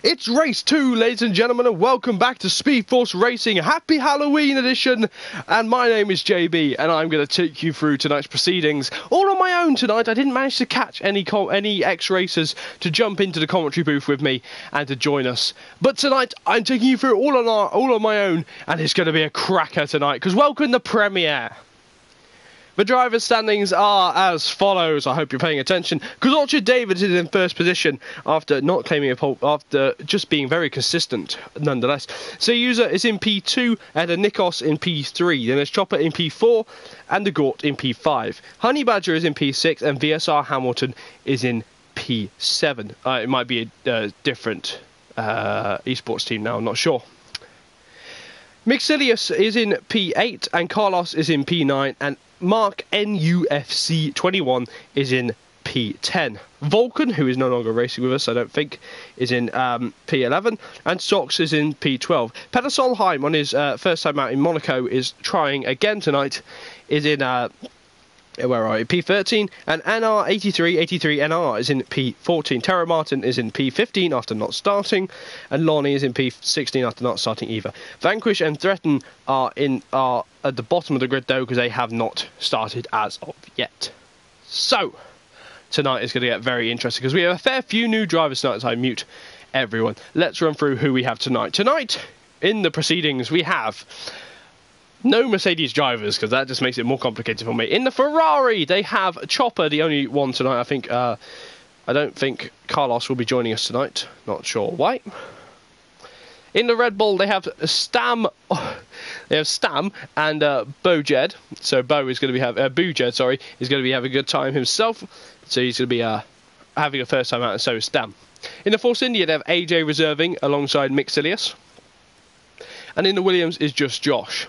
It's race 2, ladies and gentlemen, and welcome back to SpeedForce Racing. Happy Halloween edition, and my name is JB, and I'm going to take you through tonight's proceedings. All on my own tonight. I didn't manage to catch any ex-racers to jump into the commentary booth with me and to join us. But tonight, I'm taking you through all on my own, and it's going to be a cracker tonight, because welcome the premiere. The driver's standings are as follows. I hope you're paying attention. Because David is in first position after not claiming a pole, after just being very consistent nonetheless. So User is in P2 and Nikos in P3. Then there's Chopper in P4 and the Gort in P5. Honey Badger is in P6 and VSR Hamilton is in P7. It might be a different esports team now, I'm not sure. Mixilius is in P8 and Carlos is in P9 and Mark NUFC 21 is in P10. Vulcan, who is no longer racing with us, I don't think, is in P11, and Sox is in P12. Peter Solheim, on his first time out in Monaco, is trying again tonight, is in where are we? P13, and NR83NR is in P14. Tara Martin is in P15 after not starting, and Lonnie is in P16 after not starting either. Vanquish and Threaten are at the bottom of the grid though, because they have not started as of yet. So, tonight is going to get very interesting, because we have a fair few new drivers tonight as I mute everyone. Let's run through who we have tonight. Tonight, in the proceedings, we have no Mercedes drivers, because that just makes it more complicated for me. In the Ferrari, they have Chopper, the only one tonight. I think, I don't think Carlos will be joining us tonight. Not sure why. In the Red Bull, they have Stam. They have Stam and Bojed. So Bo is going to be Bujed, sorry, is going to be having a good time himself. So he's going to be having a first time out, and so is Stam. In the Force India, they have AJ reserving alongside Mixilius. And in the Williams is just Josh.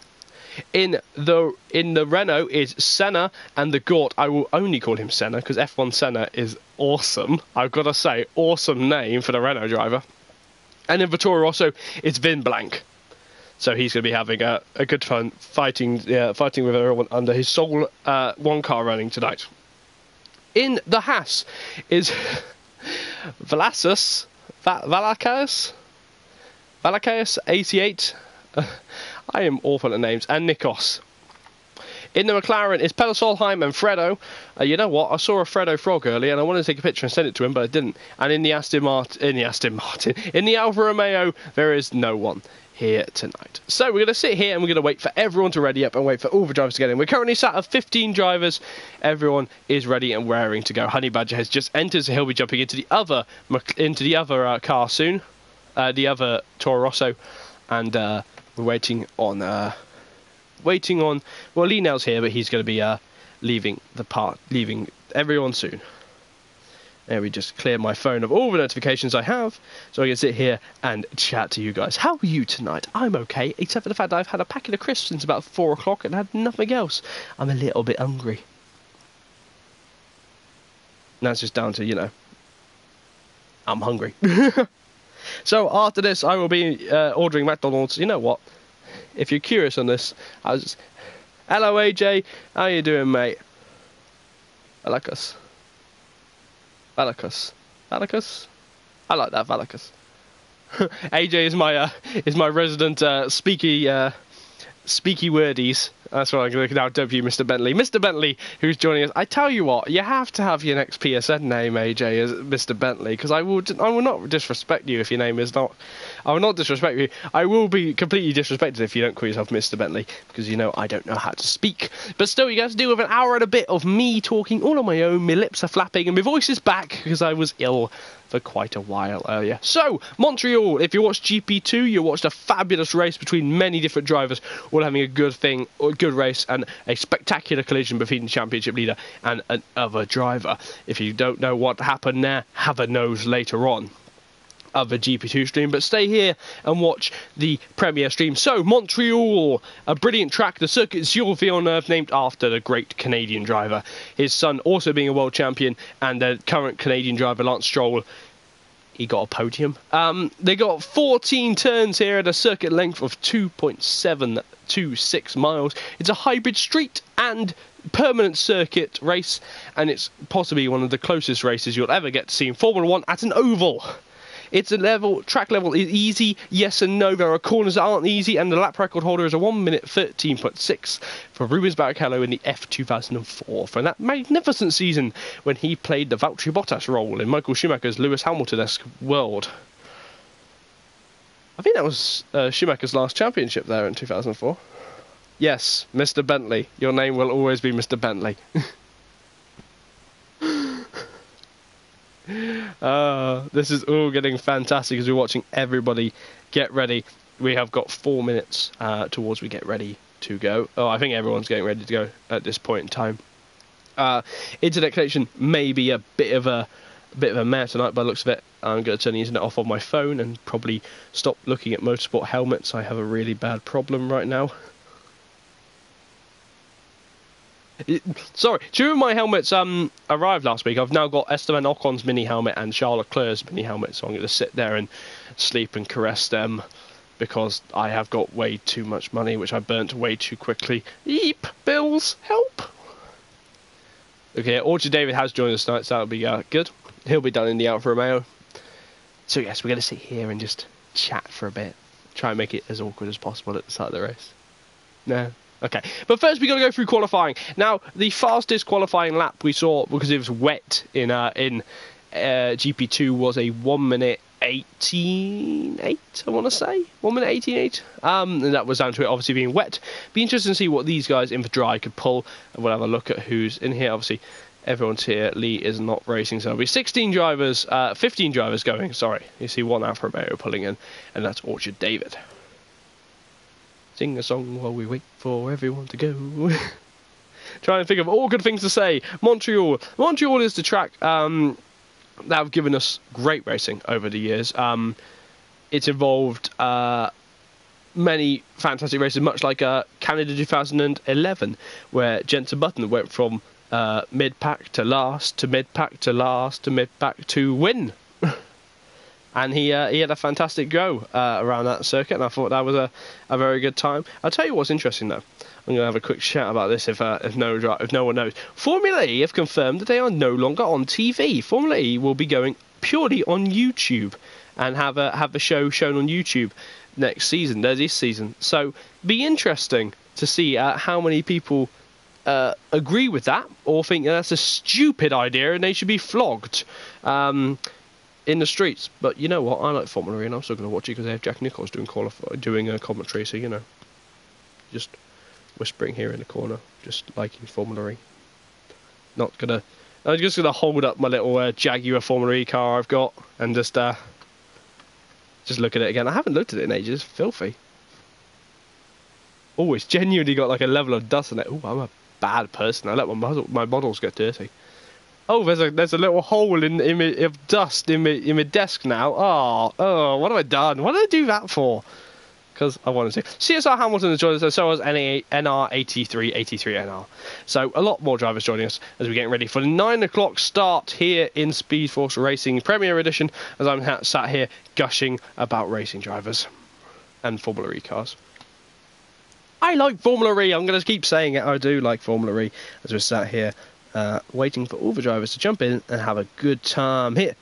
In the Renault is Senna, and the Gort, I will only call him Senna because F1 Senna is awesome. I've got to say, awesome name for the Renault driver. And in the Toro Rosso is Vin Blank. So he's going to be having a good fun fighting with everyone under his sole one car running tonight. In the Haas is Valakas 88. I am awful at names. And Nikos. In the McLaren is Peter Solheim and Fredo. You know what? I saw a Fredo frog earlier, and I wanted to take a picture and send it to him, but I didn't. And in the in the Alfa Romeo, there is no one here tonight. So we're going to sit here and we're going to wait for everyone to ready up and wait for all the drivers to get in. We're currently sat at 15 drivers. Everyone is ready and raring to go. Honey Badger has just entered, so he'll be jumping into the other car soon, the other Toro Rosso, and we're waiting on. Well, Linel's here, but he's going to be leaving everyone soon. There, we just clear my phone of all the notifications I have, so I can sit here and chat to you guys. How are you tonight? I'm okay, except for the fact that I've had a packet of crisps since about 4 o'clock and had nothing else. I'm a little bit hungry. And that's just down to, you know, I'm hungry. So after this, I will be ordering McDonald's. You know what? If you're curious on this, hello AJ, how you doing, mate? Valakas. I like that, Valakas. AJ is my resident speaky wordies. That's what I'm going to now dub you, Mr. Bentley. Mr. Bentley, who's joining us. I tell you what, you have to have your next PSN name, AJ, as Mr. Bentley, because I will not disrespect you if your name is not. I will not disrespect you. I will be completely disrespected if you don't call yourself Mr. Bentley, because you know I don't know how to speak. But still, you guys deal with an hour and a bit of me talking all on my own. My lips are flapping and my voice is back because I was ill for quite a while earlier. So, Montreal, if you watched GP2, you watched a fabulous race between many different drivers, all having a good race, and a spectacular collision between the championship leader and another driver. If you don't know what happened there, have a nose later on of the GP2 stream, but stay here and watch the premiere stream. So, Montreal, a brilliant track, the circuit Jules Villeneuve, named after the great Canadian driver. His son also being a world champion, and the current Canadian driver, Lance Stroll, he got a podium. They got 14 turns here at a circuit length of 2.726 miles. It's a hybrid street and permanent circuit race, and it's possibly one of the closest races you'll ever get to see in Formula 1 at an oval. It's a level, track level is easy, yes and no. There are corners that aren't easy, and the lap record holder is a 1 minute 13.6 for Rubens Barrichello in the F2004 for that magnificent season when he played the Valtteri Bottas role in Michael Schumacher's Lewis Hamilton-esque world. I think that was Schumacher's last championship there in 2004. Yes, Mr. Bentley. Your name will always be Mr. Bentley. This is all getting fantastic as we're watching everybody get ready. We have got 4 minutes towards we get ready to go. Oh, I think everyone's getting ready to go at this point in time. Internet connection may be a bit of a mare tonight by the looks of it. I'm going to turn the internet off on my phone and probably stop looking at motorsport helmets. I have a really bad problem right now. Sorry, two of my helmets arrived last week. I've now got Esteban Ocon's mini helmet and Charles Leclerc's mini helmet, so I'm going to sit there and sleep and caress them because I have got way too much money, which I burnt way too quickly. Yeep, bills, help. Okay, Orchard David has joined us tonight, so that'll be good. He'll be done in the Alfa Romeo. So yes, we're going to sit here and just chat for a bit. Try and make it as awkward as possible at the start of the race. No? Okay, but first we got to go through qualifying. Now, the fastest qualifying lap we saw, because it was wet in GP2, was a 1 minute 18.8, I want to say. 1 minute 18.8. And that was down to it obviously being wet. Be interesting to see what these guys in for dry could pull. And we'll have a look at who's in here. Obviously, everyone's here. Lee is not racing, so there'll be 15 drivers going, sorry. You see one Alfa Romeo pulling in, and that's Orchard David. Sing a song while we wait for everyone to go. Trying to think of all good things to say. Montreal. Montreal is the track that have given us great racing over the years. It's involved many fantastic races, much like Canada 2011, where Jenson Button went from mid-pack to last, to mid-pack to last, to mid-pack to win. And he had a fantastic go around that circuit, and I thought that was a very good time. I'll tell you what's interesting, though. I'm going to have a quick chat about this if no one knows. Formula E have confirmed that they are no longer on TV. Formula E will be going purely on YouTube and have a show shown on YouTube next season, this season. So, be interesting to see how many people agree with that or think that's a stupid idea and they should be flogged. In the streets, but you know what? I like Formula E, and I'm still going to watch it because they have Jack Nicholls doing a commentary. So you know, just whispering here in the corner, just liking Formula E. I'm just gonna hold up my little Jaguar Formula E car I've got and just look at it again. I haven't looked at it in ages. It's filthy. Oh, it's genuinely got like a level of dust in it. Oh, I'm a bad person. I let my models get dirty. Oh, there's a little hole of dust in my desk now. Oh, what have I done? What did I do that for? Because I wanted to. CSR Hamilton has joined us, so was NR83NR. So a lot more drivers joining us as we're getting ready for the 9 o'clock start here in SpeedForce Racing Premier Edition, as I'm sat here gushing about racing drivers and Formula E cars. I like Formula E. I'm going to keep saying it. I do like Formula E as we're sat here. Waiting for all the drivers to jump in and have a good time here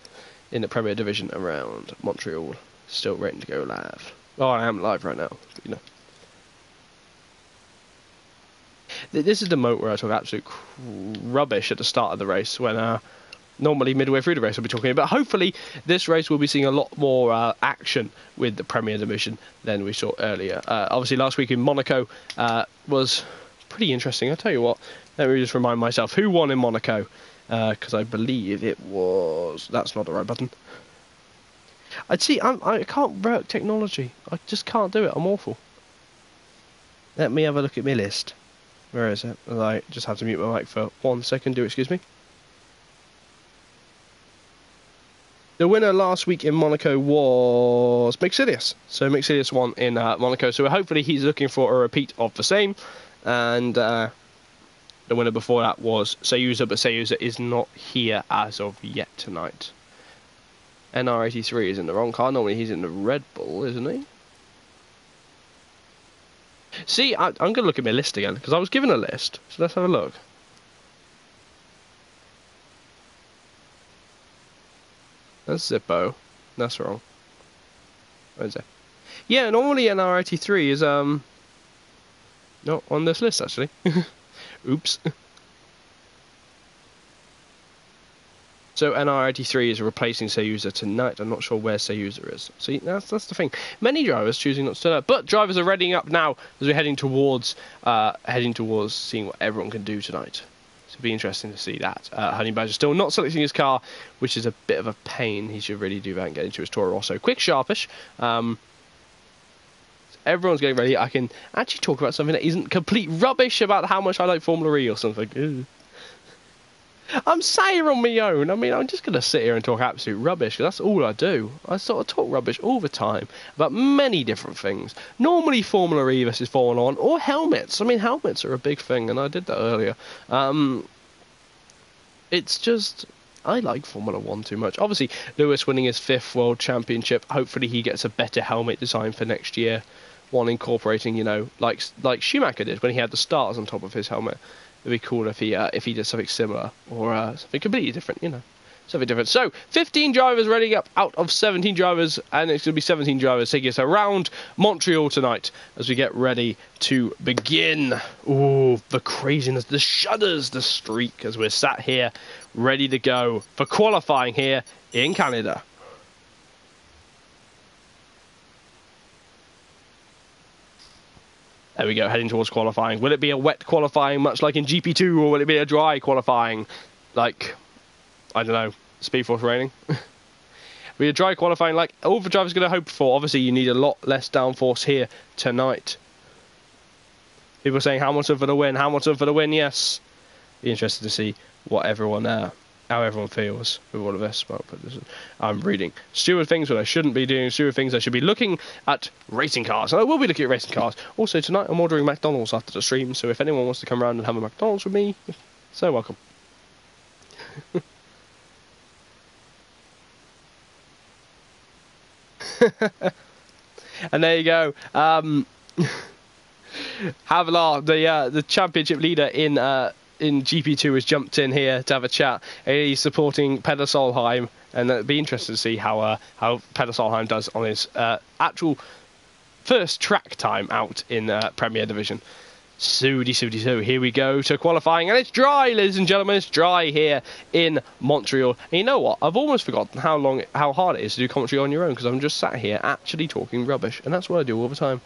in the Premier Division around Montreal. Still ready to go live. Oh, I am live right now, but, you know. This is the moment where I talk absolute rubbish at the start of the race when normally midway through the race I'll be talking about. Hopefully this race will be seeing a lot more action with the Premier Division than we saw earlier. Obviously last week in Monaco was pretty interesting. I'll tell you what. Let me just remind myself who won in Monaco, because I believe it was... That's not the right button. I can't work technology. I just can't do it. I'm awful. Let me have a look at my list. Where is it? I just have to mute my mic for 1 second. Do excuse me. The winner last week in Monaco was Mixilius. So Mixilius won in Monaco. So hopefully he's looking for a repeat of the same. And... the winner before that was Sayuza, but Sayuza is not here as of yet tonight. NR83 is in the wrong car. Normally he's in the Red Bull, isn't he? See, I'm going to look at my list again, because I was given a list. So let's have a look. That's Zippo. That's wrong. What is it? Yeah, normally NR83 is not on this list actually. Oops. So NR83 is replacing Sayuza tonight. I'm not sure where Sayuza is. See, that's the thing. Many drivers choosing not to do that, but drivers are readying up now as we're heading towards seeing what everyone can do tonight. So it'll be interesting to see that. Honey Badger still not selecting his car, which is a bit of a pain. He should really do that and get into his Toro Rosso. Quick Sharpish. Everyone's getting ready. I can actually talk about something that isn't complete rubbish about how much I like Formula E or something. Ew. I'm saying on my own. I mean, I'm just going to sit here and talk absolute rubbish, because that's all I do. I sort of talk rubbish all the time about many different things. Normally Formula E versus Formula 1, or helmets. I mean, helmets are a big thing, and I did that earlier. It's just, I like Formula 1 too much. Obviously, Lewis winning his 5th World Championship. Hopefully he gets a better helmet design for next year. One incorporating, you know, like Schumacher did when he had the stars on top of his helmet. It'd be cool if he did something similar, or something completely different, you know, something different. So 15 drivers ready up out of 17 drivers, and it's going to be 17 drivers taking us around Montreal tonight as we get ready to begin. Ooh, the craziness, the shudders, the streak as we're sat here ready to go for qualifying here in Canada. There we go, heading towards qualifying. Will it be a wet qualifying, much like in GP2, or will it be a dry qualifying, like, I don't know, SpeedForce raining? Be a dry qualifying, like all the drivers are going to hope for. Obviously, you need a lot less downforce here tonight. People are saying, how much for the win? How much for the win? Yes. Be interested to see what everyone how everyone feels with all of this. Well, I'm reading stupid things when I shouldn't be doing stupid things. I should be looking at racing cars. And I will be looking at racing cars. Also, tonight I'm ordering McDonald's after the stream, so if anyone wants to come around and have a McDonald's with me, so welcome. And there you go. Havelaar, the championship leader in GP2, has jumped in here to have a chat. He's supporting Peder Solheim, and it'd be interesting to see how Peder Solheim does on his actual first track time out in Premier Division. So here we go to qualifying, and it's dry, ladies and gentlemen. It's dry here in Montreal. And you know what? I've almost forgotten how hard it is to do commentary on your own, because I'm just sat here actually talking rubbish, and that's what I do all the time.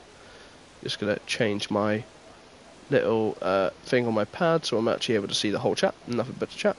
Just gonna change my little thing on my pad so I'm actually able to see the whole chat. Nothing but a chat.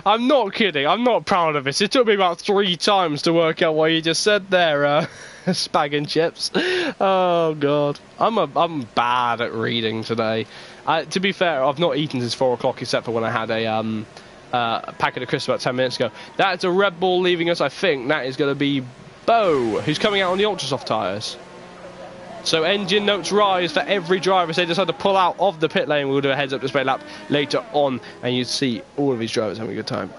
I'm not kidding. I'm not proud of it. It took me about 3 times to work out what you just said there, Spag and Chips. Oh god, I'm bad at reading today. To be fair, I've not eaten since 4 o'clock, except for when I had a packet of crisps about 10 minutes ago. That's a Red Bull leaving us. I think that is going to be Bo, who's coming out on the ultra soft tyres. So engine notes rise for every driver as they decide to pull out of the pit lane. We'll do a heads-up display lap later on, and you see all of these drivers having a good time.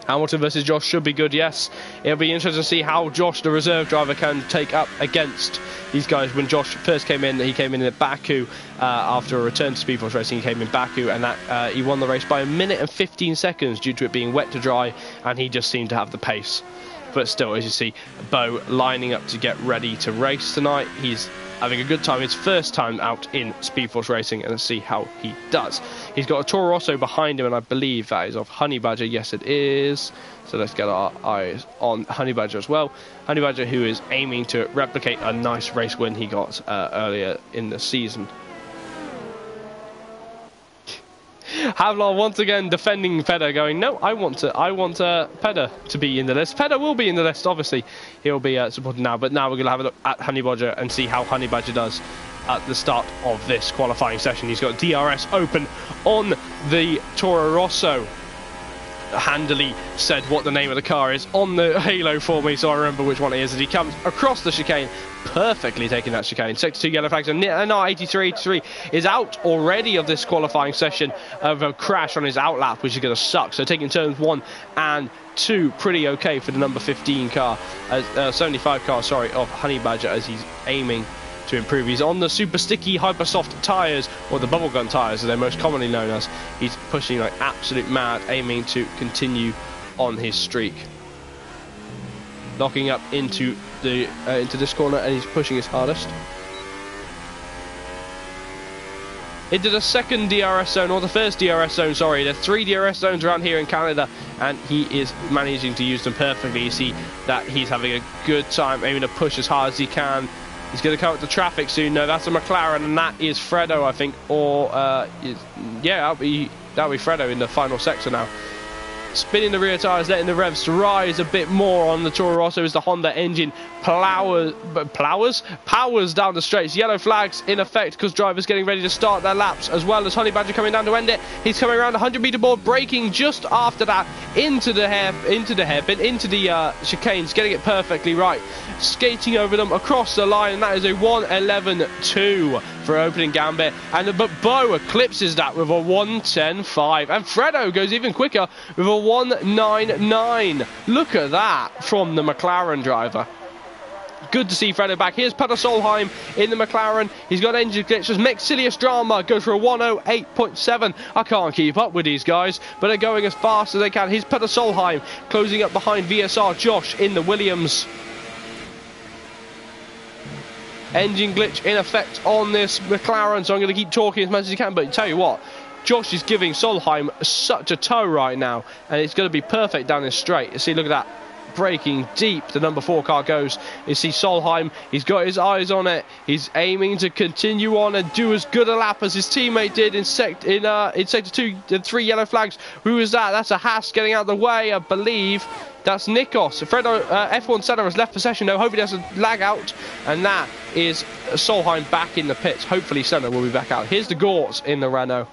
Hamilton versus Josh should be good, yes. It'll be interesting to see how Josh, the reserve driver, can take up against these guys. When Josh first came in, he came in at Baku after a return to SpeedForce Racing. He came in Baku, and that he won the race by 1 minute and 15 seconds due to it being wet to dry, and he just seemed to have the pace. But still, as you see, Bo lining up to get ready to race tonight. He's having a good time, his first time out in SpeedForce Racing, and let's see how he does. He's got a Toro Rosso behind him, and I believe that is of Honey Badger. Yes, it is. So let's get our eyes on Honey Badger as well. Honey Badger, who is aiming to replicate a nice race win he got earlier in the season. Havelaar once again defending Peder, going, no, I want Peder to be in the list. Peder will be in the list, obviously. He'll be supported now, but now we're going to have a look at Honey Badger and see how Honey Badger does at the start of this qualifying session. He's got DRS open on the Toro Rosso. handily said what the name of the car is on the halo for me, so I remember which one it is, as he comes across the chicane, perfectly taking that chicane. Sector 2 yellow flags, and NR83 is out already of this qualifying session of a crash on his outlap, which is going to suck. So taking turns 1 and 2 pretty okay for the number 15 car, 75 car, sorry, of Honey Badger, as he's aiming to improve. He's on the super sticky hyper soft tyres, or the bubblegum tyres as they're most commonly known as. He's pushing like absolute mad, aiming to continue on his streak. Locking up into this corner, and he's pushing his hardest. Into the second DRS zone, or the first DRS zone, sorry. There's 3 DRS zones around here in Canada, and he is managing to use them perfectly. You see that he's having a good time aiming to push as hard as he can. He's going to come up to traffic soon. No, that's a McLaren, and that is Fredo, I think. Or, yeah, that'll be Fredo in the final sector now. Spinning the rear tyres, letting the revs rise a bit more on the Toro Rosso as the Honda engine powers down the straights. Yellow flags in effect because drivers getting ready to start their laps, as well as Honey Badger coming down to end it. He's coming around the 100-meter board, braking just after that into the chicanes, getting it perfectly right, skating over them across the line, and that is a 1:11.2 for opening gambit. But Bo eclipses that with a 1:10.5, and Fredo goes even quicker with a 1:9.9. Look at that from the McLaren driver. Good to see Fredo back. Here's Peter Solheim in the McLaren. He's got engine glitches. Mexilius Drama goes for a 1:08.7. I can't keep up with these guys, but they're going as fast as they can. Here's Peter Solheim closing up behind VSR Josh in the Williams. Engine glitch in effect on this McLaren, so I'm going to keep talking as much as I can, but tell you what, Josh is giving Solheim such a tow right now, and it's going to be perfect down this straight. You see, look at that, braking deep. The number 4 car goes. You see Solheim, he's got his eyes on it. He's aiming to continue on and do as good a lap as his teammate did in sector 2. The 3 yellow flags. Who is that? That's a Haas getting out of the way, I believe. That's Nikos. Fredo, F1 Senna has left possession now. Hopefully there's a lag out, and that is Solheim back in the pits. Hopefully Senna will be back out. Here's the Gortz in the Renault.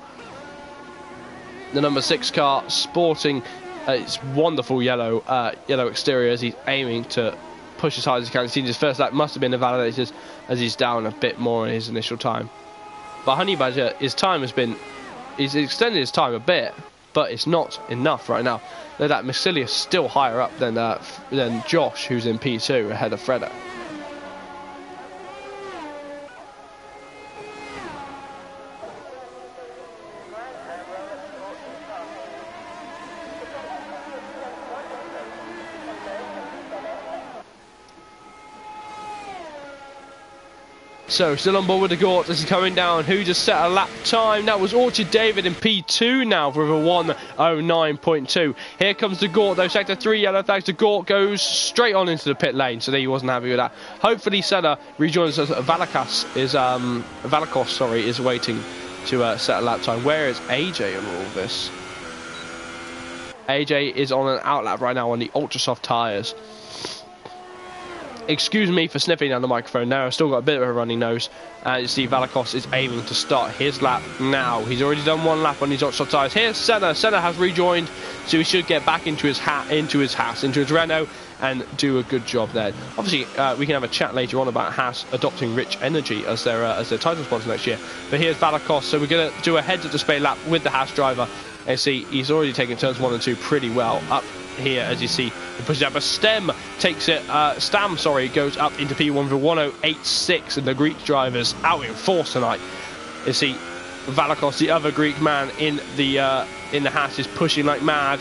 The number 6 car sporting its wonderful yellow exterior, as he's aiming to push as hard as he can. His first lap must have been invalidated as he's down a bit more in his initial time. But Honey Badger, he's extended his time a bit, but it's not enough right now. That Mexilius still higher up than Josh, who's in P2 ahead of Fredo. So, still on board with the Gort as he's coming down. Who just set a lap time? That was Orchard David in P2 now for a 1:09.2. Here comes the Gort, though. Sector 3 yellow flags. The Gort goes straight on into the pit lane, so there he wasn't happy with that. Hopefully Senna rejoins us. Valakos is waiting to set a lap time. Where is AJ in all of this? AJ is on an outlap right now on the ultra soft tyres. Excuse me for sniffing down the microphone now. I've still got a bit of a runny nose. You see Valakos is aiming to start his lap now. He's already done 1 lap on his ultra tyres. Here's Senna. Senna has rejoined, so he should get back into his Renault, and do a good job there. Obviously, we can have a chat later on about Haas adopting Rich Energy as their title sponsor next year. But here's Valakos, so we're going to do a heads-up-display lap with the Haas driver. And see, he's already taken turns 1 and 2 pretty well. Up here, as you see, he pushes up a Stam goes up into P1 for 1:08.6, and the Greek drivers out in force tonight. You see, Valakos, the other Greek man in the Haas, is pushing like mad.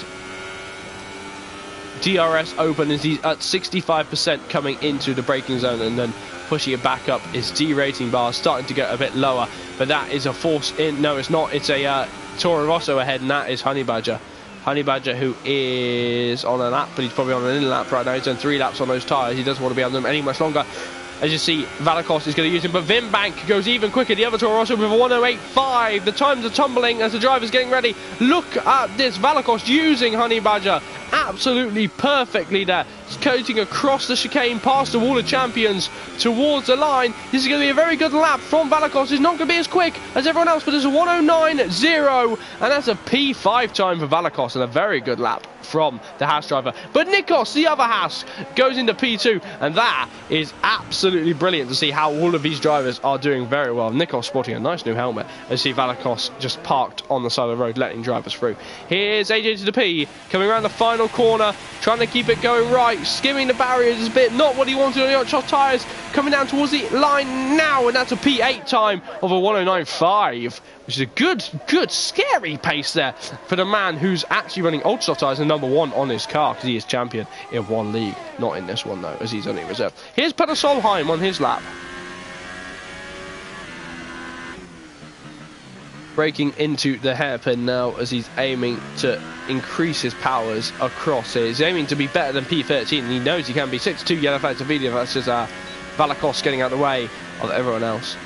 DRS open as he's at 65% coming into the braking zone, and then pushing it back up. His D-rating bar starting to get a bit lower, but that is a force in. No, it's not. It's a Toro Rosso ahead, and that is Honey Badger. Honey Badger, who is on a lap, but he's probably on an in lap right now. He's done 3 laps on those tyres. He doesn't want to be on them any much longer. As you see, Valakos is going to use him, but Vimbank goes even quicker. The other Toro Rosso with a 1:08.5. The times are tumbling as the driver's getting ready. Look at this, Valakos using Honey Badger absolutely perfectly there. He's coating across the chicane past the wall of champions towards the line. This is going to be a very good lap from Valakos. It's not going to be as quick as everyone else, but it's a 109.0, and that's a P5 time for Valakos, and a very good lap from the Haas driver. But Nikos, the other Haas, goes into P2, and that is absolutely brilliant to see how all of these drivers are doing very well. Nikos sporting a nice new helmet, as see Valakos just parked on the side of the road, letting drivers through. Here's AJ to the P, coming around the final corner, trying to keep it going right, skimming the barriers a bit, not what he wanted on the outside tyres, coming down towards the line now, and that's a P8 time of a 109.5, which is a good, scary pace there for the man who's actually running ultra soft tyres and number one on his car, because he is champion in one league, not in this one though, as he's only reserve. Here's Peter Solheim on his lap. Breaking into the hairpin now as he's aiming to increase his powers across here. He's aiming to be better than P13, and he knows he can be. 6-2 yellow flag to video. That's just Valakos getting out of the way of everyone else.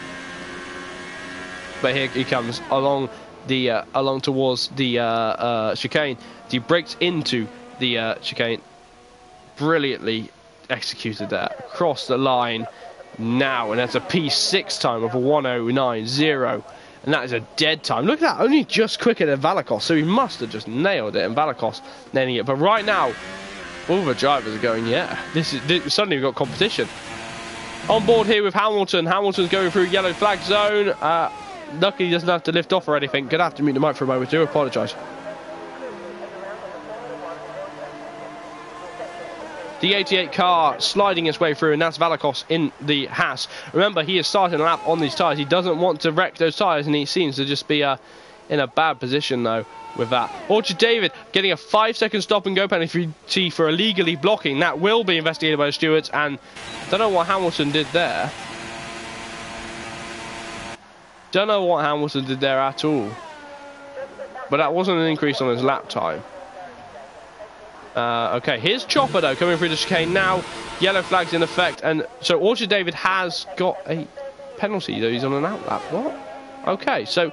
But here he comes along towards the chicane. He breaks into the chicane. Brilliantly executed that across the line now, and that's a P6 time of a 109.0. And that is a dead time. Look at that, only just quicker than Valakos, so he must have just nailed it, and Valakos nailing it. But right now, all the drivers are going, yeah, suddenly we've got competition. On board here with Hamilton. Hamilton's going through yellow flag zone. Luckily he doesn't have to lift off or anything. Gonna have to mute the mic for a moment, do apologise. The 88 car sliding its way through, and that's Valakos in the Haas. Remember, he is starting a lap on these tyres. He doesn't want to wreck those tyres, and he seems to just be in a bad position, though, with that. Orchard David getting a 5-second stop and go penalty for illegally blocking. That will be investigated by the stewards, and I don't know what Hamilton did there. Don't know what Hamilton did there at all. But that wasn't an increase on his lap time. Okay, here's Chopper though, coming through the chicane now. Yellow flags in effect, and so Orchard David has got a penalty though. He's on an outlap. What? Okay, so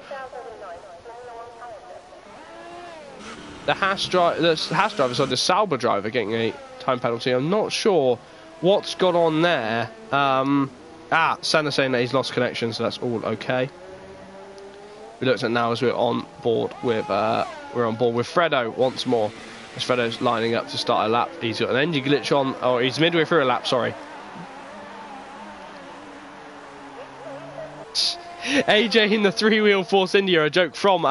the Haas driver, sorry, the Sauber driver getting a time penalty. I'm not sure what's got on there. Senna saying that he's lost connection, so that's all okay. We looked at now as we're on board with Fredo once more. As Fredo's lining up to start a lap, he's got an engine glitch on, or he's midway through a lap, sorry. AJ in the three-wheel Force India, a joke from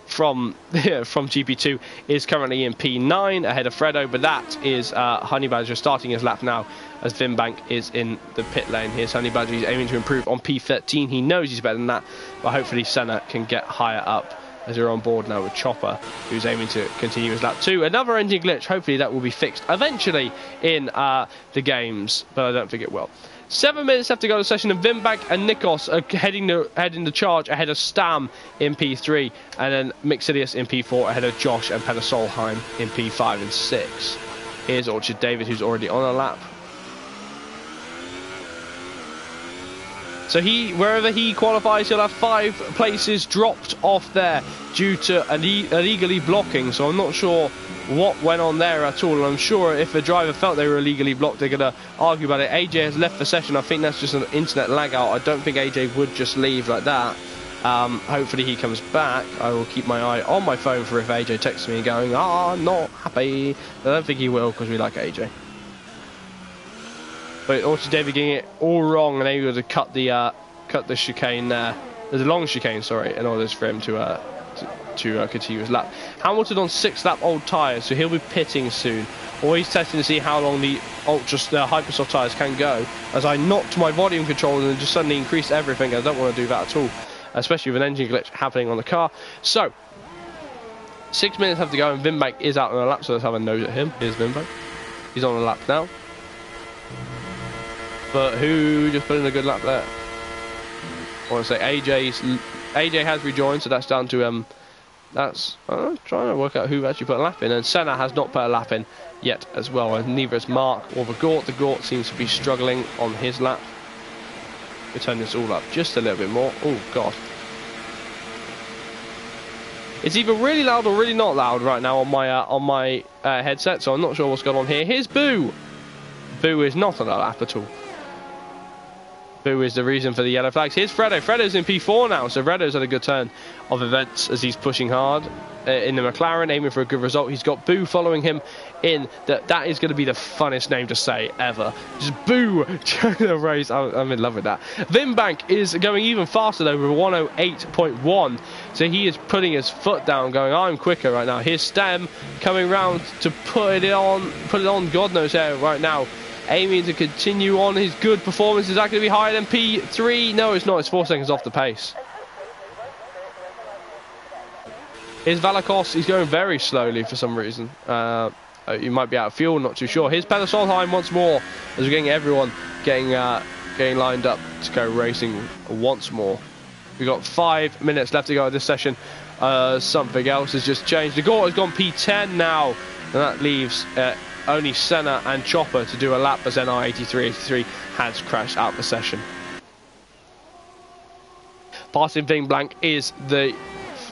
GP2, is currently in P9 ahead of Fredo, but that is Honey Badger starting his lap now as Vimbank is in the pit lane. Here's Honey Badger, he's aiming to improve on P13. He knows he's better than that, but hopefully Senna can get higher up. As we're on board now with Chopper, who's aiming to continue his lap 2. Another engine glitch, hopefully that will be fixed eventually in the games, but I don't think it will. 7 minutes left to go to the session, and Vimbank and Nikos are heading the charge ahead of Stam in P3, and then Mixilius in P4 ahead of Josh and Peter Solheim in P5 and 6. Here's Orchard David, who's already on a lap. So wherever he qualifies, he'll have 5 places dropped off there due to illegally blocking. So I'm not sure what went on there at all. And I'm sure if a driver felt they were illegally blocked, they're going to argue about it. AJ has left the session. I think that's just an internet lag out. I don't think AJ would just leave like that. Hopefully he comes back. I will keep my eye on my phone for if AJ texts me going, not happy. I don't think he will, because we like AJ. But Orchard David getting it all wrong and able to cut the chicane there. There's a long chicane, sorry, in order for him to continue his lap. Hamilton on 6 lap old tyres, so he'll be pitting soon. Always testing to see how long the Hypersoft tyres can go. As I knocked my volume control and just suddenly increased everything, I don't want to do that at all, especially with an engine glitch happening on the car. So 6 minutes have to go, and Vimbank is out on a lap, so let's have a nose at him. Here's Vimbank. He's on a lap now. But who just put in a good lap there? I want to say AJ has rejoined, so that's down to I'm trying to work out who actually put a lap in, and Senna has not put a lap in yet as well, and neither has Mark or the Gort. The Gort seems to be struggling on his lap. We turn this all up just a little bit more. Oh god. It's either really loud or really not loud right now on my headset, so I'm not sure what's going on here. Here's Boo. Boo is not on a lap at all. Boo is the reason for the yellow flags. Here's Fredo. Fredo's in P4 now, so Fredo's had a good turn of events as he's pushing hard in the McLaren, aiming for a good result. He's got Boo following him in. That is going to be the funnest name to say ever. Just Boo during the race. I'm in love with that. Vimbank is going even faster though with 108.1, so he is putting his foot down, going, I'm quicker right now. Here's Stem coming round to put it on God knows how right now, aiming to continue on his good performance. Is that going to be higher than P3? No, it's not. It's 4 seconds off the pace. Here's Valakos. He's going very slowly for some reason. He might be out of fuel, not too sure. Here's Peder Solheim once more as we're getting everyone getting lined up to go racing once more. We've got 5 minutes left to go in this session. Something else has just changed. The Gore has gone P10 now, and that leaves only Senna and Chopper to do a lap as NR83 has crashed out the session. Passing Ving Blank is the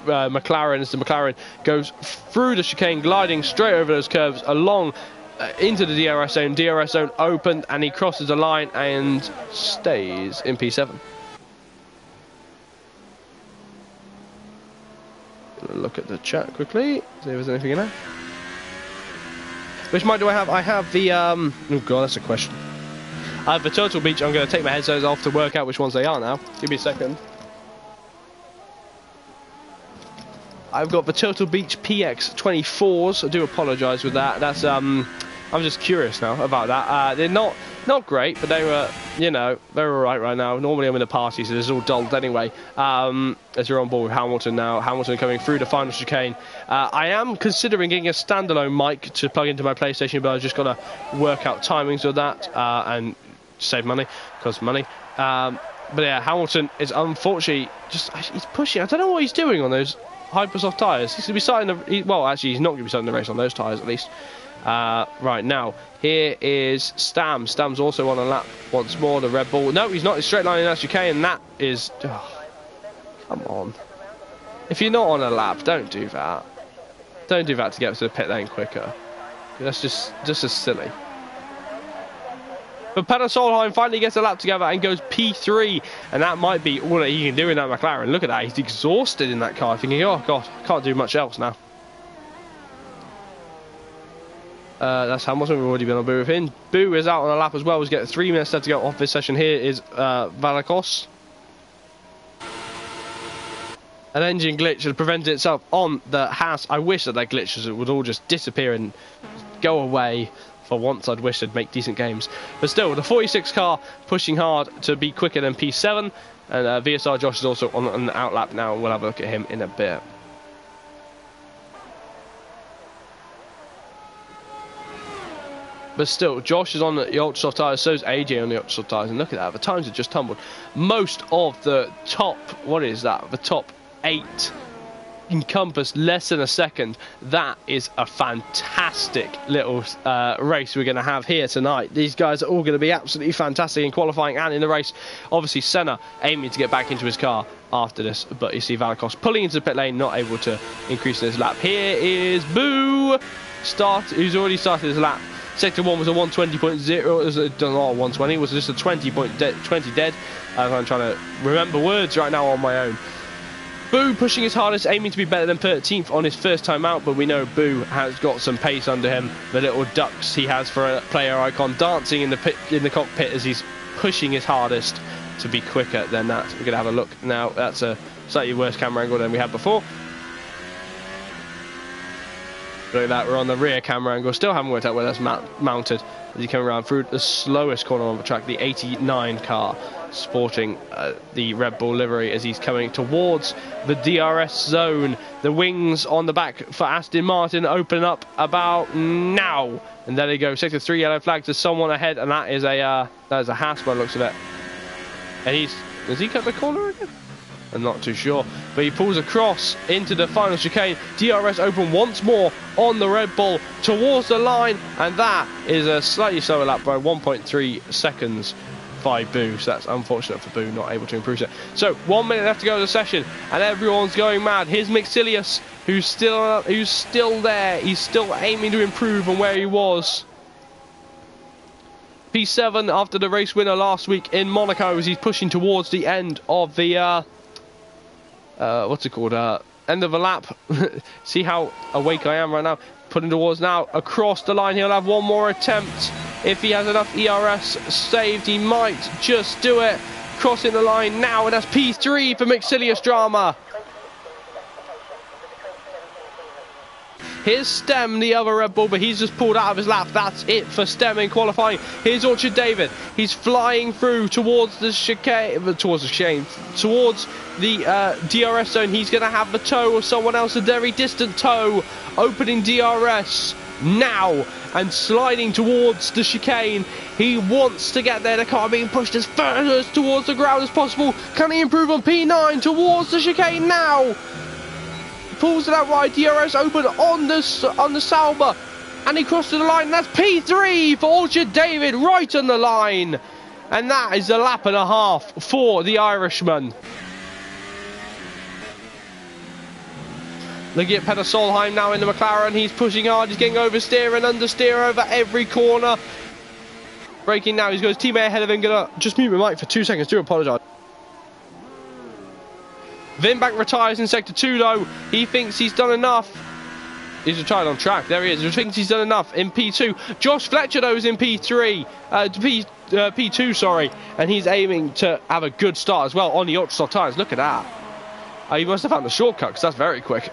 McLaren as the McLaren goes through the chicane, gliding straight over those curves along into the DRS zone. DRS zone opened and he crosses the line and stays in P7. Look at the chat quickly, see if there's anything in there. Which mic do I have? I have the oh god, that's a question. I have the Turtle Beach. I'm going to take my headphones off to work out which ones they are now. Give me a second. I've got the Turtle Beach PX24s. I do apologise with that. That's I'm just curious now about that. They're not great, but they were, you know, they're alright right now. Normally I'm in a party, so it's all dulled anyway. As we're on board with Hamilton now. Hamilton coming through the final chicane. I am considering getting a standalone mic to plug into my PlayStation, but I've just got to work out timings of that and save money, because money. But yeah, Hamilton is unfortunately he's pushing. I don't know what he's doing on those Hypersoft tyres. He's going to be starting the... Well, actually, he's not going to be starting the race on those tyres, at least. Right now, here is Stam. Stam's also on a lap once more, the Red Bull. No, he's not. He's straight lining that chicane, and that is... Oh, come on. If you're not on a lap, don't do that. Don't do that to get to the pit lane quicker. That's just as silly. But Peder Solheim finally gets a lap together and goes P3, and that might be all that he can do in that McLaren. Look at that, he's exhausted in that car, thinking, oh god, I can't do much else now. That's Hamilton. We've already been on Boo with him. Boo is out on a lap as well. He's got 3 minutes left to go off this session. Here is Valakos. An engine glitch has prevented itself on the Haas. I wish that glitches would all just disappear and go away. For once, I'd wish they'd make decent games. But still, the 46 car pushing hard to be quicker than P7. And VSR Josh is also on an outlap now, and we'll have a look at him in a bit. But still, Josh is on the Ultrasoft tyres, so is AJ on the Ultrasoft tyres. And look at that, the times have just tumbled. Most of the top, what is that? The top 8 encompass less than a second. That is a fantastic little race we're going to have here tonight. These guys are all going to be absolutely fantastic in qualifying and in the race. Obviously Senna aiming to get back into his car after this, but you see Valakos pulling into the pit lane, not able to increase his lap. Here is Boo, who's already started his lap. Sector 1 was a 120.0, it was not a 120, it was just a 20 dead. I'm trying to remember words right now on my own. Boo pushing his hardest, aiming to be better than 13th on his first time out, but we know Boo has got some pace under him. The little ducks he has for a player icon dancing in the cockpit as he's pushing his hardest to be quicker than that. We're going to have a look now. That's a slightly worse camera angle than we had before. Look at that, we're on the rear camera angle. Still haven't worked out where that's mounted. As he comes around through the slowest corner on the track, the 89 car, sporting the Red Bull livery as he's coming towards the DRS zone. The wings on the back for Aston Martin open up about now. And there they go, sector 3 yellow flags. There's someone ahead, and that is a Haas by the looks of it. And has he cut the corner again? I'm not too sure, but he pulls across into the final chicane. DRS open once more on the Red Bull towards the line, and that is a slightly slower lap by 1.3 seconds by Boo. So that's unfortunate for Boo, not able to improve it. So 1 minute left to go in the session, and everyone's going mad. Here's Mixilius who's still there. He's still aiming to improve on where he was. P7 after the race winner last week in Monaco as he's pushing towards the end of the what's it called? End of a lap. See how awake I am right now. Putting towards now across the line. He'll have one more attempt. If he has enough ERS saved, he might just do it. Crossing the line now, and that's P3 for Mixilius Drama. Here's Stem, the other Red Bull, but he's just pulled out of his lap. That's it for Stem in qualifying. Here's Orchard David. He's flying through towards the chicane, towards the DRS zone. He's going to have the toe of someone else, a very distant toe, opening DRS now and sliding towards the chicane. He wants to get there. The car being pushed as far towards the ground as possible. Can he improve on P9 towards the chicane now? Pulls it out right, DRS open on the Sauber, and he crosses the line. That's P3 for Orchard David right on the line, and that is a lap and a half for the Irishman. Looking at Peter Solheim now in the McLaren. He's pushing hard. He's getting oversteer and understeer over every corner. Braking now. He's got his teammate ahead of him. Gonna just mute my mic for 2 seconds. Do apologise. Vinbank retires in Sector 2 though. He thinks he's done enough. He's retired on track. There he is. He thinks he's done enough in P2. Josh Fletcher though is in P3. P2, sorry. And he's aiming to have a good start as well on the ultra soft tyres. Look at that. He must have found the shortcut because that's very quick.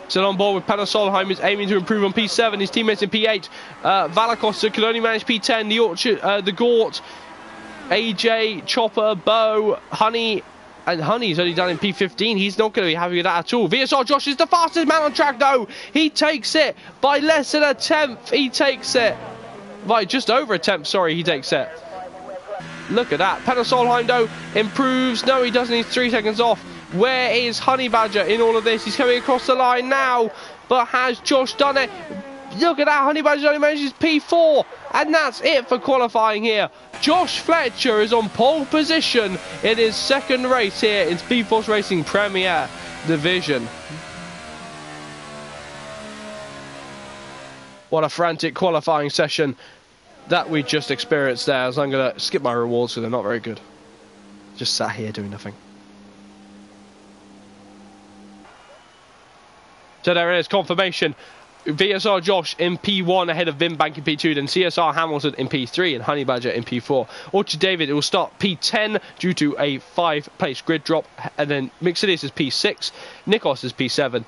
Still on board with Peter Solheim. He's aiming to improve on P7. His teammates in P8. Valacosta could only manage P10. The Orchard, the Gort, AJ, Chopper, Bo, Honey, and Honey's only done in P15. He's not going to be happy with that at all. VSR Josh is the fastest man on track though. He takes it by less than a tenth. He takes it by just over a tenth. Sorry, he takes it. Look at that. Peter Solheim though improves. No, he doesn't. He's 3 seconds off. Where is Honey Badger in all of this? He's coming across the line now, but has Josh done it? Look at that. Honey Badger only manages P4, and that's it for qualifying here. Josh Fletcher is on pole position in his second race here in SpeedForce Racing Premier Division. What a frantic qualifying session that we just experienced there. As I'm going to skip my rewards because they're not very good. Just sat here doing nothing. So there it is, confirmation. VSR Josh in P1 ahead of Vinbank in P2, then CSR Hamilton in P3 and Honey Badger in P4. Orchard David, it will start P10 due to a 5-place grid drop, and then Mixilius is P6, Nikos is P7,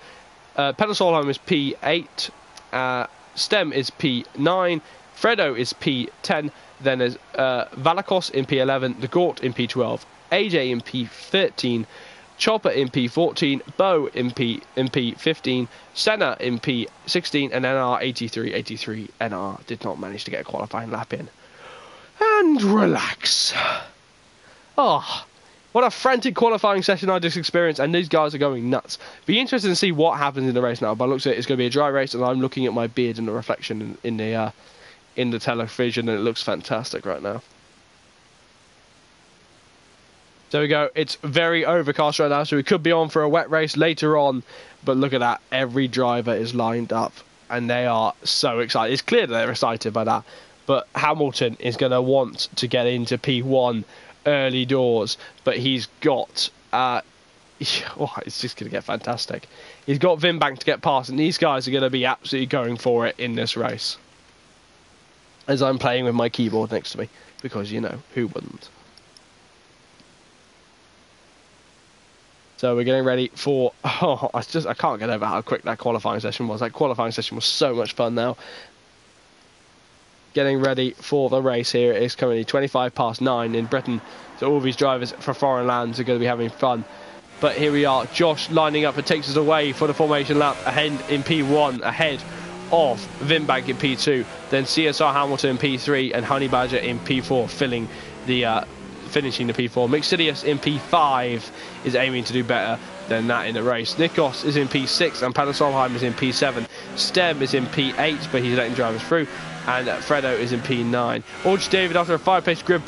Peter Solheim is P8, Stem is P9, Fredo is P10, then there's Valakos in P11, the Gort in P12, AJ in P13, Chopper in P14, Bo in P15, Senna in P16, and NR 83. NR did not manage to get a qualifying lap in. And relax. Oh, what a frantic qualifying session I just experienced, and these guys are going nuts. Be interested to see what happens in the race now. By the looks of it, it's going to be a dry race, and I'm looking at my beard and the reflection in the television, and it looks fantastic right now. There we go. It's very overcast right now, so we could be on for a wet race later on. But look at that. Every driver is lined up, and they are so excited. It's clear that they're excited by that. But Hamilton is going to want to get into P1 early doors. But he's got... oh, it's just going to get fantastic. He's got Vinbank to get past, and these guys are going to be absolutely going for it in this race. As I'm playing with my keyboard next to me. Because, you know, who wouldn't? So we're getting ready for... Oh, I can't get over how quick that qualifying session was. That qualifying session was so much fun now. Getting ready for the race here. It's currently 9:25 in Britain. So all these drivers for foreign lands are going to be having fun. But here we are. Josh lining up and takes us away for the formation lap ahead in P1, ahead of Vinbank in P2. Then CSR Hamilton in P3 and Honey Badger in P4 finishing the P4. Mixilius in P5 is aiming to do better than that in the race. Nikos is in P6 and Peter Solheim is in P7. Stem is in P8, but he's letting drivers through. And Fredo is in P9. Orchard David, after a 5-place grid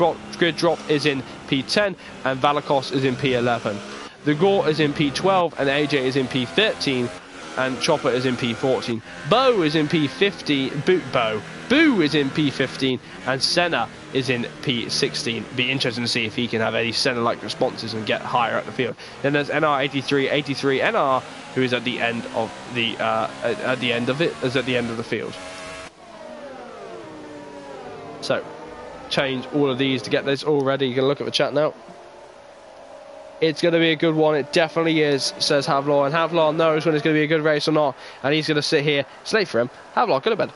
drop, is in P10. And Valakos is in P11. De Gaulle is in P12, and AJ is in P13, and Chopper is in P14. Bo is in P15. Boo is in P15, and Senna is in P16. Be interesting to see if he can have any Senna-like responses and get higher up the field. Then there's NR83, 83 NR, who is at the end of the the field. So, change all of these to get this all ready. You can look at the chat now. It's going to be a good one. It definitely is, says Havlar. And Havlar knows when it's going to be a good race or not. And he's going to sit here. It's late for him. Havlar, go to bed.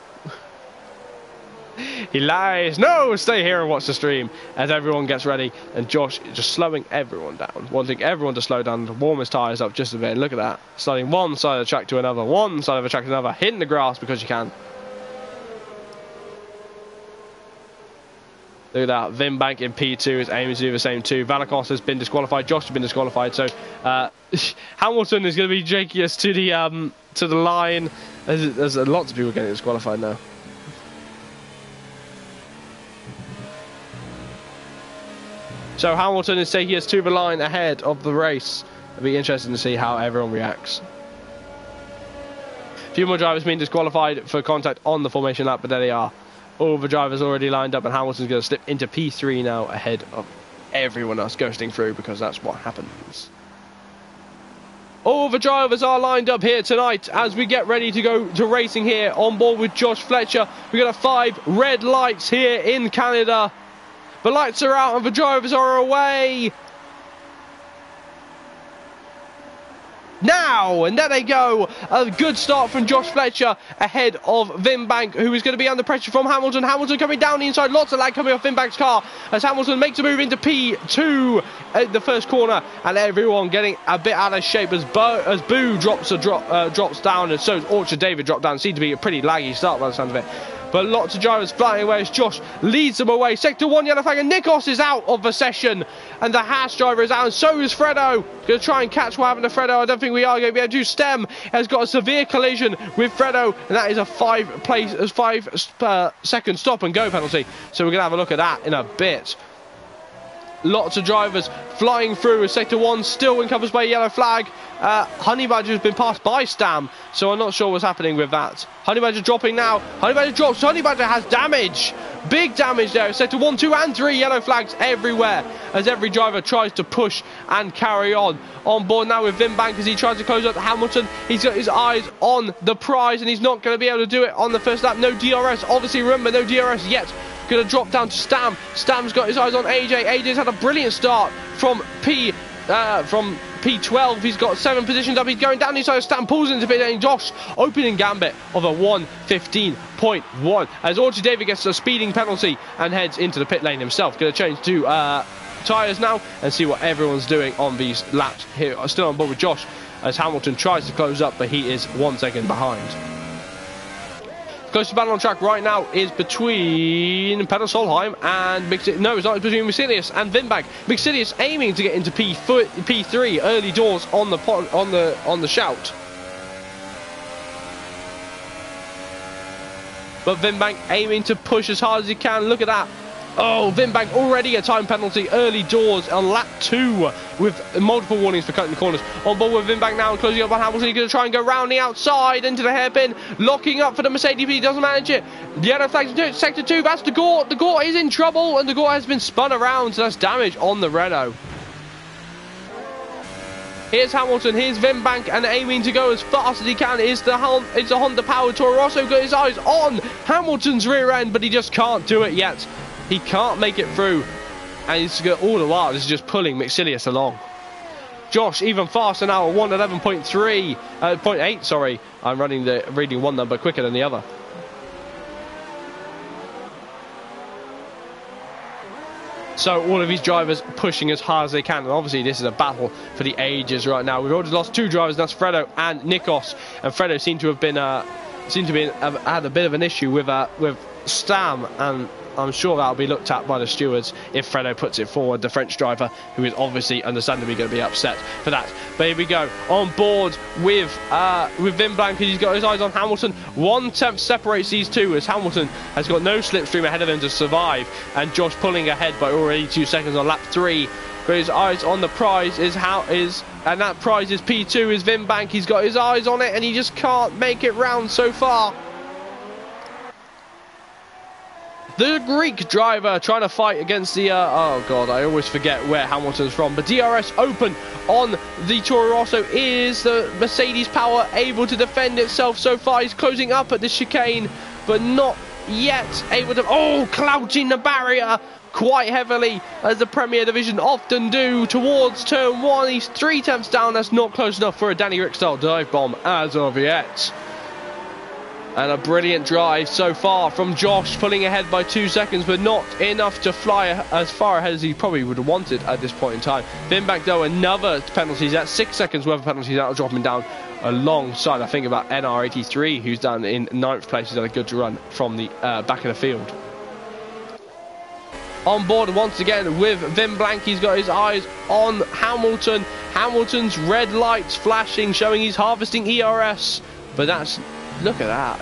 He lies. No, stay here and watch the stream as everyone gets ready. And Josh is just slowing everyone down. Wanting everyone to slow down, to warm his tyres up just a bit. Look at that. Sliding one side of the track to another. One side of the track to another. Hitting the grass because you can. Look at that. Vimbank in P2 is aiming to do the same too. Valakos has been disqualified. Josh has been disqualified. So Hamilton is going to be taking us to the line. There's lots of people getting disqualified now. So Hamilton is taking us to the line ahead of the race. It'll be interesting to see how everyone reacts. A few more drivers being disqualified for contact on the formation lap, but there they are. All the drivers already lined up, and Hamilton's going to slip into P3 now ahead of everyone else ghosting through, because that's what happens. All the drivers are lined up here tonight as we get ready to go to racing here on board with Josh Fletcher. We've got 5 red lights here in Canada. The lights are out and the drivers are away. Now, and there they go. A good start from Josh Fletcher ahead of Vimbank, who is going to be under pressure from Hamilton. Hamilton coming down the inside. Lots of lag coming off Vimbank's car as Hamilton makes a move into P2 at the first corner. And everyone getting a bit out of shape as Boo drops down, and so Orchard David dropped down. Seemed to be a pretty laggy start by the sound of it. But lots of drivers flying away as Josh leads them away. Sector 1 yellow flag, and Nikos is out of the session. And the Haas driver is out, and so is Fredo. Going to try and catch what happened to Fredo. I don't think we are going to be able to. Stem has got a severe collision with Fredo, and that is a 5-second stop and go penalty. So we're going to have a look at that in a bit. Lots of drivers flying through as Sector 1 still encompassed by a yellow flag. Honey Badger has been passed by Stam, so I'm not sure what's happening with that. Honey Badger dropping now. Honey Badger drops. Honey Badger has damage. Big damage there. Sector 1, 2 and 3 yellow flags everywhere as every driver tries to push and carry on. On board now with Vimbank as he tries to close up Hamilton. He's got his eyes on the prize and he's not going to be able to do it on the first lap. No DRS. Obviously, remember, no DRS yet. Going to drop down to Stam. Stam's got his eyes on AJ. AJ's had a brilliant start from P12. He's got 7 positions up. He's going down inside of Stam. Pulls into pit lane. Josh opening gambit of a 1:15.1 as Orchard David gets a speeding penalty and heads into the pit lane himself. Going to change to tyres now and see what everyone's doing on these laps here. Still on board with Josh as Hamilton tries to close up, but he is 1 second behind. Closest battle on track right now is between Peter Solheim and it's between Maxilius and Vimbank. Maxilius aiming to get into P3 early doors on the shout. But Vimbank aiming to push as hard as he can. Look at that. Oh, Vimbank already a time penalty early doors on lap 2 with multiple warnings for cutting the corners. On board with Vimbank now and closing up on Hamilton. He's going to try and go round the outside into the hairpin. Locking up for the Mercedes, but he doesn't manage it. The yellow flag to sector 2. That's De Gaulle. De Gaulle is in trouble and De Gaulle has been spun around, so that's damage on the Renault. Here's Hamilton, here's Vimbank, and aiming to go as fast as he can. It's the Honda-powered Toro Rosso. Got his eyes on Hamilton's rear end, but he just can't do it yet. He can't make it through, and he's got all the while this is just pulling Maxilius along. Josh even faster now at 1:11.8. Sorry, I'm reading one number quicker than the other. So all of these drivers pushing as hard as they can, and obviously this is a battle for the ages right now. We've already lost 2 drivers, and that's Fredo and Nikos, and Fredo seemed to have had a bit of an issue with Stam, and I'm sure that'll be looked at by the stewards if Fredo puts it forward, the French driver, who is obviously understandably going to be upset for that. But here we go, on board with Vimbank, he's got his eyes on Hamilton. 1/10 separates these two as Hamilton has got no slipstream ahead of him to survive, and Josh pulling ahead by already 2 seconds on lap 3 got his eyes on the prize, and that prize is P2, is Vinbank. He's got his eyes on it, and he just can't make it round so far. The Greek driver trying to fight against the, oh god, I always forget where Hamilton's from, but DRS open on the Toro Rosso. Is the Mercedes power able to defend itself so far? He's closing up at the chicane, but not yet able to, oh, clouching the barrier quite heavily, as the Premier Division often do, towards turn 1. He's 3/10 down. That's not close enough for a Danny Rick style dive bomb as of yet. And a brilliant drive so far from Josh, pulling ahead by 2 seconds, but not enough to fly as far ahead as he probably would have wanted at this point in time. Vinbank, though, another penalties. That's 6 seconds worth of penalties out, dropping down alongside, I think, about NR83, who's down in 9th place. He's had a good run from the back of the field. On board once again with Vinbank. He's got his eyes on Hamilton. Hamilton's red lights flashing, showing he's harvesting ERS, but that's, look at that.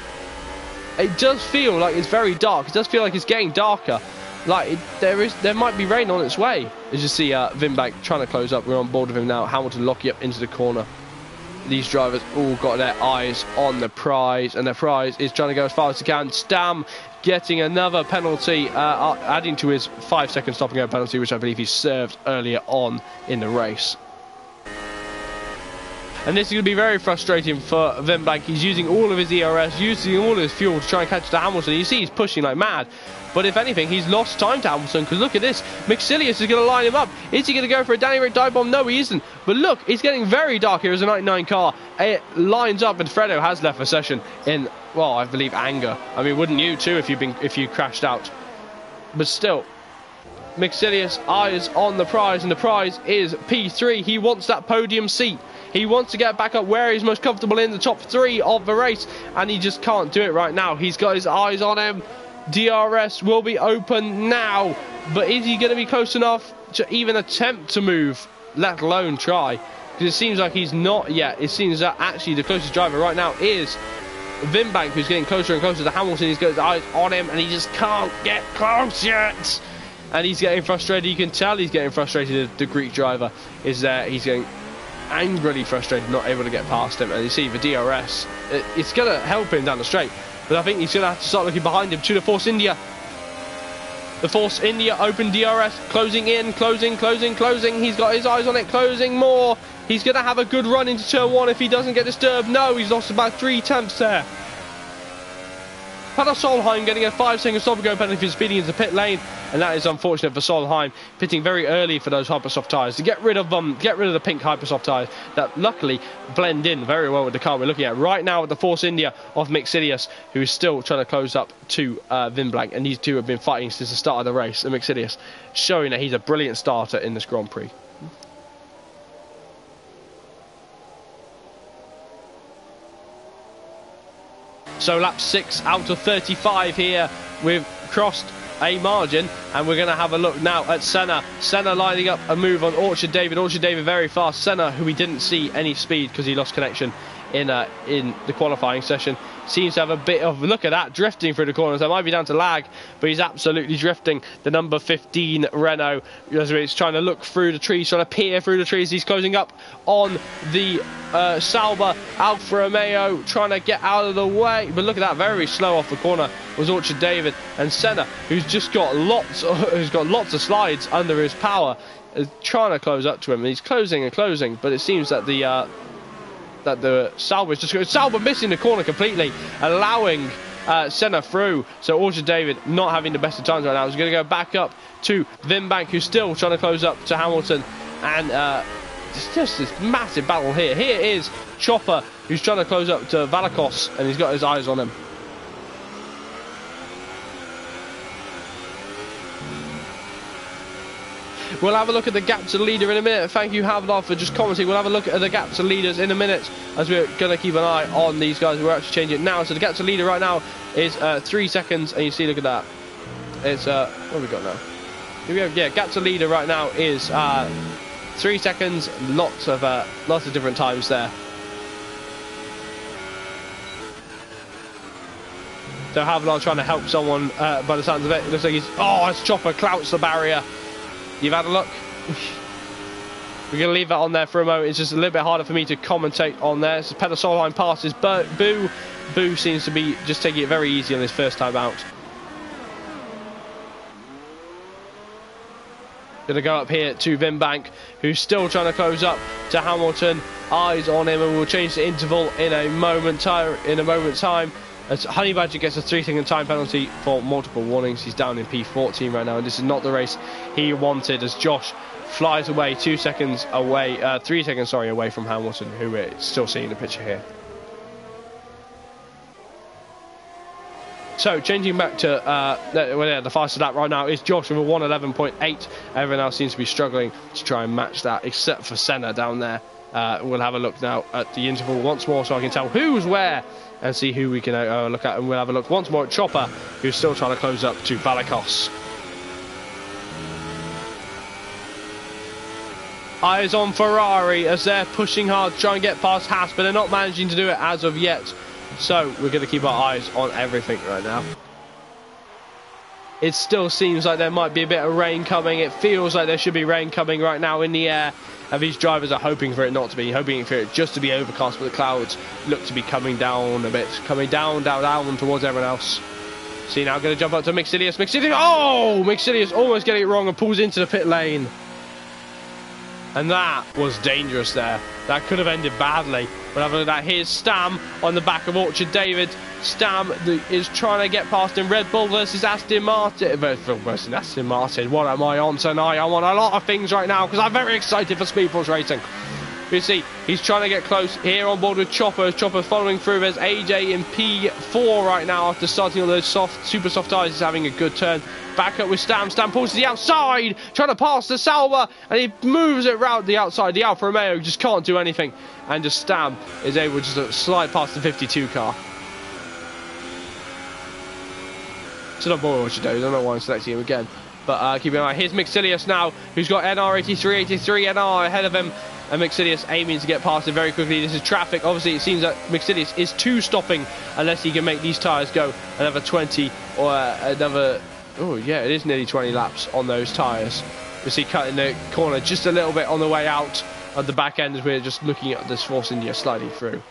It does feel like it's very dark. It does feel like it's getting darker. Like there might be rain on its way. As you see, Vinbank trying to close up. We're on board with him now. Hamilton locking up into the corner. These drivers all got their eyes on the prize, and the prize is trying to go as far as they can. Stam getting another penalty, adding to his 5-second stop and go penalty, which I believe he served earlier on in the race. And this is going to be very frustrating for Vinbank. He's using all of his ERS, using all of his fuel to try and catch to Hamilton. You see he's pushing like mad. But if anything, he's lost time to Hamilton, because look at this. McSilius is going to line him up. Is he going to go for a Danny Rick dive bomb? No, he isn't. But look, it's getting very dark here as a 99 car. It lines up, and Fredo has left the session in, well, I believe anger. I mean, wouldn't you too if you crashed out? But still, McSilius eyes on the prize, and the prize is P3. He wants that podium seat. He wants to get back up where he's most comfortable in the top 3 of the race, and he just can't do it right now. He's got his eyes on him. DRS will be open now, but is he going to be close enough to even attempt to move, let alone try? Because it seems like he's not yet. It seems that actually the closest driver right now is Vinbank, who's getting closer and closer to Hamilton. He's got his eyes on him, and he just can't get close yet. And he's getting frustrated. You can tell he's getting frustrated. The Greek driver is there. He's getting angrily frustrated, not able to get past him. And you see the DRS, it's going to help him down the straight, but I think he's going to have to start looking behind him to the Force India. The Force India open DRS, closing in, closing. He's got his eyes on it, closing more. He's going to have a good run into turn 1 if he doesn't get disturbed. No, he's lost about 3 attempts there. Pato Solheim getting a 5-second stop and go penalty for speeding into the pit lane, and that is unfortunate for Solheim, pitting very early for those Hypersoft tyres to get rid of the pink Hypersoft tyres that luckily blend in very well with the car we're looking at right now with the Force India of McSilius, who is still trying to close up to Vinbank, and these two have been fighting since the start of the race. And McSilius showing that he's a brilliant starter in this Grand Prix. So lap 6 out of 35 here. We've crossed a margin, and we're going to have a look now at Senna. Senna lining up a move on Orchard David. Orchard David very fast. Senna, who we didn't see any speed because he lost connection in the qualifying session, seems to have a bit of, look at that, drifting through the corners. That might be down to lag, but he's absolutely drifting. The number 15 Renault, as he's trying to look through the trees, trying to peer through the trees. He's closing up on the Sauber Alfa Romeo, trying to get out of the way. But look at that, very slow off the corner was Orchard David. And Senna, who's just got lots of slides under his power, is trying to close up to him. And he's closing and closing, but it seems that the Sauber is just Sauber missing the corner completely, allowing Senna through. So Orchard David not having the best of times right now. He's going to go back up to Vinbank, who's still trying to close up to Hamilton, and it's just this massive battle here. Here is Chopper, who's trying to close up to Valakos, and he's got his eyes on him. We'll have a look at the gap to the leader in a minute. Thank you, Havlar, for just commenting. We'll have a look at the gap to leaders in a minute, as we're going to keep an eye on these guys. We're actually changing it now. So the gap to leader right now is 3 seconds, and you see, look at that. It's what have we got now? Yeah, gap to leader right now is 3 seconds. Lots of different times there. So Havlar trying to help someone by the sounds of it. It looks like he's, it's Chopper clouts the barrier. You've had a look. We're going to leave that on there for a moment. It's just a little bit harder for me to commentate on there. So Peter Solheim passes Boo. Boo seems to be just taking it very easy on his first time out. Going to go up here to Vinbank, who's still trying to close up to Hamilton. Eyes on him, and we'll change the interval in a moment time. As Honey Badger gets a 3-second time penalty for multiple warnings. He's down in P14 right now, and this is not the race he wanted, as Josh flies away 3 seconds away from Hamilton, who we're still seeing the picture here. So changing back to the fastest lap right now is Josh with a 1:11.8. Everyone else seems to be struggling to try and match that, except for Senna down there. We'll have a look now at the interval once more, so I can tell who's where and see who we can look at. And we'll have a look once more at Chopper, who's still trying to close up to Valikos. Eyes on Ferrari as they're pushing hard to try and get past Haas, but they're not managing to do it as of yet. So we're going to keep our eyes on everything right now. It still seems like there might be a bit of rain coming. It feels like there should be rain coming right now in the air. And these drivers are hoping for it not to be, hoping for it just to be overcast, but the clouds look to be coming down a bit, coming down towards everyone else. See, now going to jump up to Mixilius. Mixilius almost getting it wrong and pulls into the pit lane. And that was dangerous there. That could have ended badly. But other than that, here's Stam on the back of Orchard David. Stam is trying to get past him. Red Bull versus Aston Martin. Versus Aston Martin. What am I on tonight? I'm on a lot of things right now because I'm very excited for SpeedForce racing. You see, he's trying to get close here on board with Chopper. Chopper following through. There's AJ in P4 right now after starting on those super soft tyres. He's having a good turn. Back up with Stam. Stam pulls to the outside, trying to pass the Sauber, and he moves it round the outside. The Alfa Romeo just can't do anything, and just Stam is able to slide past the 52 car. So not boy Orchard, I don't know why I'm selecting him again, but keep an eye. Here's Mixilius now, who's got NR83, NR ahead of him. And Mixilius aiming to get past it very quickly. This is traffic. Obviously, it seems that Mixilius is stopping unless he can make these tyres go another 20 or another... Oh, yeah, it is nearly 20 laps on those tyres. You see cutting the corner just a little bit on the way out at the back end as we're just looking at this Force India sliding through.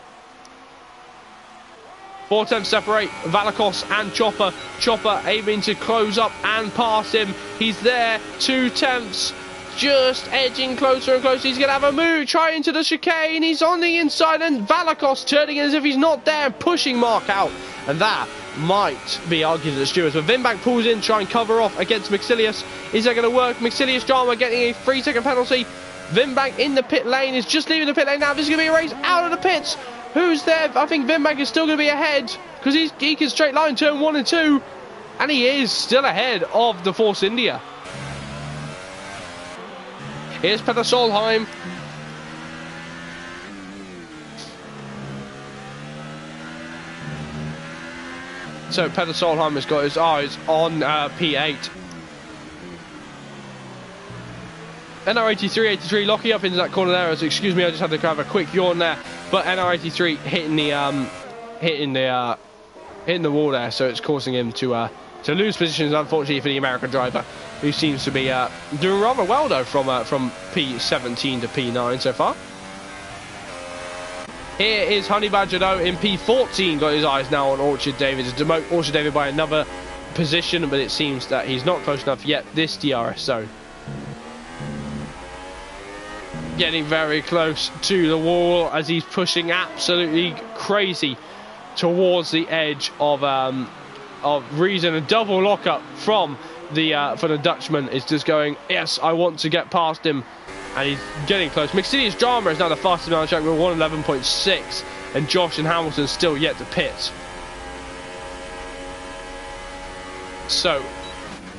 4 tenths separate Valikos and Chopper. Chopper aiming to close up and pass him. He's there, 2 tenths. Just edging closer and closer. He's going to have a move, try into the chicane. He's on the inside, and Valikos turning as if he's not there, pushing Mark out. And that might be argued at the stewards. But Vinbank pulls in, try and cover off against Mixilius. Is that going to work? Mixilius drama getting a 3-second penalty. Vinbank in the pit lane, is just leaving the pit lane now. This is going to be a race out of the pits. Who's there? I think Vinbank is still going to be ahead because he can straight line turn 1 and 2. And he is still ahead of the Force India. Here's Peter Solheim. So Peter Solheim has got his eyes on P8. NR83 locking up into that corner there. So excuse me, I just had to have a quick yawn there. But NR83 hitting the wall there, so it's causing him to lose positions, unfortunately, for the American driver, who seems to be doing rather well though from P17 to P9 so far. Here is Honey Badger though in P14, got his eyes now on Orchard David. To demote Orchard David by another position, but it seems that he's not close enough yet this DRS zone. Getting very close to the wall as he's pushing absolutely crazy towards the edge of reason. A double lockup from the Dutchman is just going, yes, I want to get past him, and he's getting close. Mixilius Drama is now the fastest man on the track with 1:11.6, and Josh and Hamilton still yet to pit. So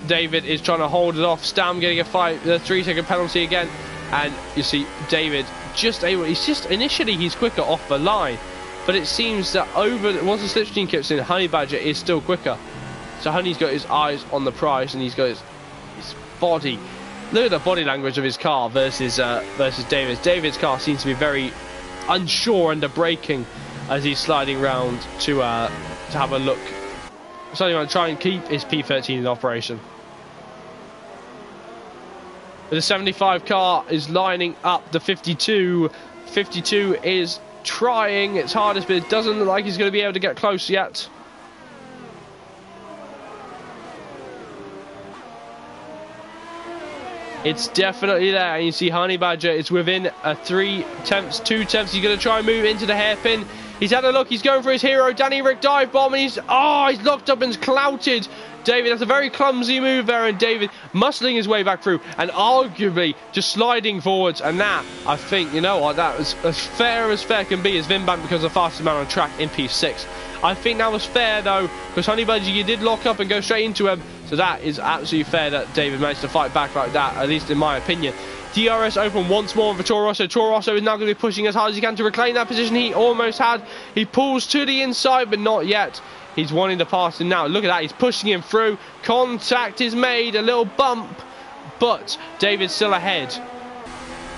David is trying to hold it off. Stam getting a 3-second penalty again, and you see David just able. Initially he's quicker off the line, but it seems that once the slipstream kicks in, Honey Badger is still quicker. So Honey's got his eyes on the prize, and he's got his body. Look at the body language of his car versus David's. David's car seems to be very unsure under braking as he's sliding round to have a look. Sliding around, try and keep his P13 in operation. But the 75 car is lining up the 52. 52 is trying its hardest, but it doesn't look like he's going to be able to get close yet. It's definitely there, and you see Honey Badger is within 2 attempts. He's going to try and move into the hairpin. He's had a look, he's going for his hero, Danny Rick dive bomb, and he's locked up and clouted David. That's a very clumsy move there, and David muscling his way back through, and arguably just sliding forwards. And that, I think, you know what, that was as fair can be, as Vimbank becomes the fastest man on track in P6. I think that was fair, though, because Honey Badger did lock up and go straight into him. So that is absolutely fair that David managed to fight back like that, at least in my opinion. DRS open once more for Toro Rosso. Toro Rosso is now going to be pushing as hard as he can to reclaim that position he almost had. He pulls to the inside, but not yet. He's wanting to pass him now. Look at that, he's pushing him through. Contact is made, a little bump, but David's still ahead.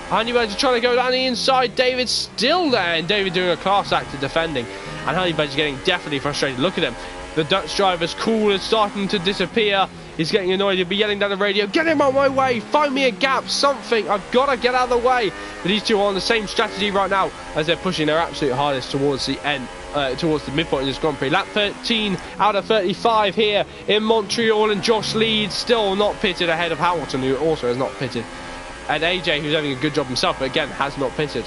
Honey Badger trying to go down the inside. David's still there, and David doing a class act of defending. And Honey Badger's getting definitely frustrated. Look at him. The Dutch driver's cool is starting to disappear. He's getting annoyed. He'll be yelling down the radio, "Get him on my way! Find me a gap! Something! I've got to get out of the way!" But these two are on the same strategy right now as they're pushing their absolute hardest towards the end, towards the midpoint of this Grand Prix. Lap 13 out of 35 here in Montreal, and Josh leads, still not pitted ahead of Hamilton, who also has not pitted. And AJ, who's having a good job himself, but again has not pitted.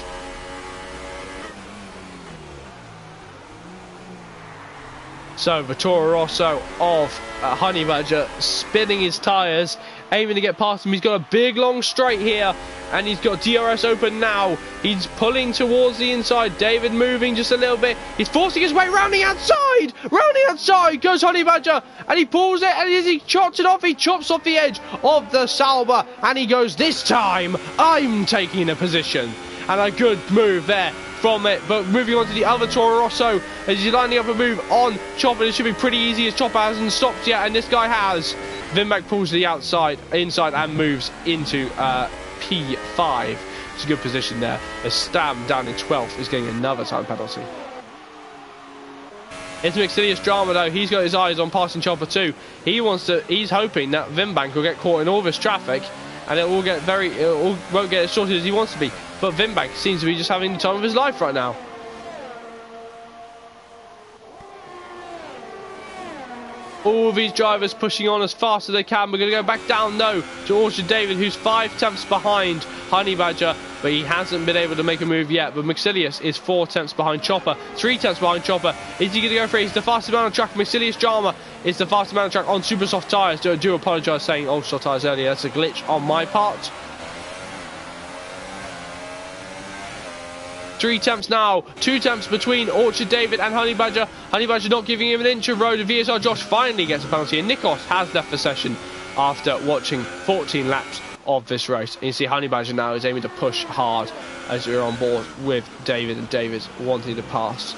So Toro Rosso of Honey Badger spinning his tyres, aiming to get past him. He's got a big long straight here, and he's got DRS open now. He's pulling towards the inside. David moving just a little bit. He's forcing his way round the outside. Round the outside goes Honey Badger, and he pulls it, and as he chops it off, he chops off the edge of the Sauber, and he goes, "This time I'm taking a position." And a good move there from it. But moving on to the other Toro Rosso, as he's lining up a move on Chopper. It should be pretty easy as Chopper hasn't stopped yet, and this guy has. Vimbank pulls to the inside and moves into P5. It's a good position there, as Stam down in 12th is getting another time penalty. It's Mixilius Drama though. He's got his eyes on passing Chopper too. He's hoping that Vimbank will get caught in all this traffic, and it won't get as sorted as he wants to be. But Vimbank seems to be just having the time of his life right now. All these drivers pushing on as fast as they can. We're going to go back down though to Orchard David, who's 5 tenths behind Honey Badger, but he hasn't been able to make a move yet. But Mixilius is 4 tenths behind Chopper, 3 tenths behind Chopper. Is he going to go for it? He's the fastest man on track. Mixilius Drama is the fastest man on track on super soft tyres. I do apologise saying ultra soft tyres earlier. That's a glitch on my part. 3 tenths now, 2 tenths between Orchard David and Honey Badger. Honey Badger not giving him an inch of road. VSR Josh finally gets a penalty, and Nikos has left the session after watching 14 laps of this race. And you see Honey Badger now is aiming to push hard as we're on board with David, and David's wanting to pass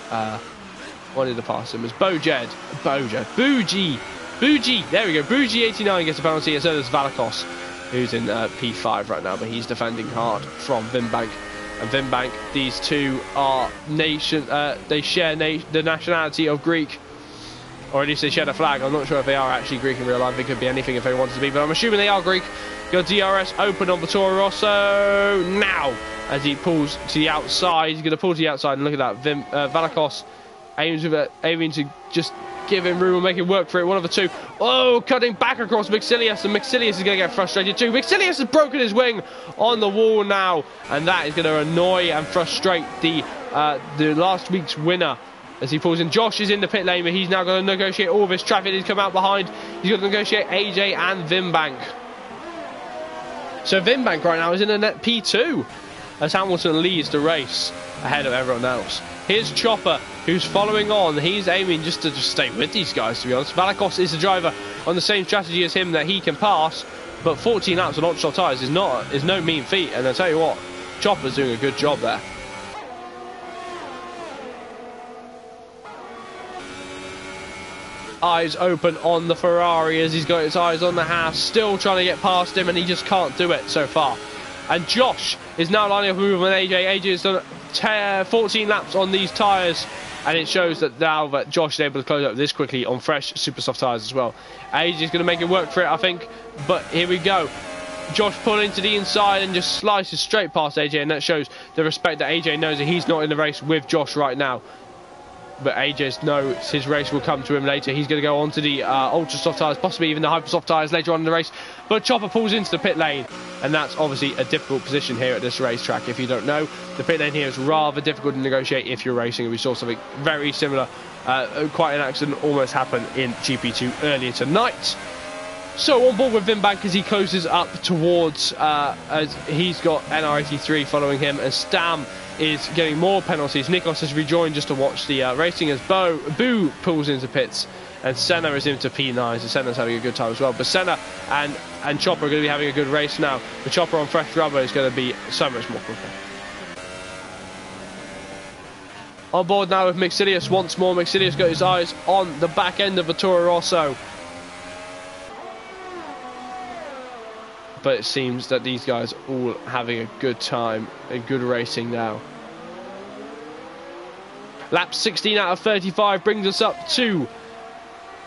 him as Bougie, there we go, Bougie 89 gets a penalty, and so does Valakos, who's in P5 right now, but he's defending hard from Vimbank. And Vimbank, these two are they share the nationality of Greek, or at least they share the flag. I'm not sure if they are actually Greek in real life. They could be anything if they wanted to be, but I'm assuming they are Greek. Got DRS open on the Toro Rosso now as he pulls to the outside. He's going to pull to the outside, and look at that. Valakos aiming to just give him room and make him work for it. One of the two. Oh, cutting back across Mixilius, and Mixilius is going to get frustrated too. Mixilius has broken his wing on the wall now, and that is going to annoy and frustrate the last week's winner as he pulls in. Josh is in the pit lane, but he's now going to negotiate all this traffic. He's come out behind. He's going to negotiate AJ and Vimbank. So Vimbank right now is in a net P2 as Hamilton leads the race ahead of everyone else. Here's Chopper, who's following on. He's aiming just to stay with these guys, to be honest. Valakos is the driver on the same strategy as him that he can pass, but 14 laps on ultra tyres is no mean feat. And I'll tell you what, Chopper's doing a good job there. Eyes open on the Ferrari as he's got his eyes on the Haas, still trying to get past him, and he just can't do it so far. And Josh is now lining up a move on AJ. AJ has done 14 laps on these tyres, and it shows that now that Josh is able to close up this quickly on fresh super soft tyres as well. AJ is going to make it work for it, I think, but here we go. Josh pulling to the inside and just slices straight past AJ, and that shows the respect that AJ knows that he's not in the race with Josh right now. But AJ knows his race will come to him later. He's going to go on to the ultra soft tyres, possibly even the hyper soft tyres later on in the race. But Chopper pulls into the pit lane, and that's obviously a difficult position here at this racetrack. If you don't know, the pit lane here is rather difficult to negotiate if you're racing. And we saw something very similar, quite an accident almost happen in GP2 earlier tonight. So on board with Vimbank as he closes up towards, as he's got NR83 following him, and Stam is getting more penalties. Nikos has rejoined just to watch the racing as Boo pulls into pits, and Senna is into P9, so Senna's having a good time as well. But Senna and Chopper are going to be having a good race now. The Chopper on fresh rubber is going to be so much more quicker. On board now with Mixilius once more. Mixilius got his eyes on the back end of the Toro Rosso. But it seems that these guys are all having a good time and good racing now. Lap 16 out of 35 brings us up to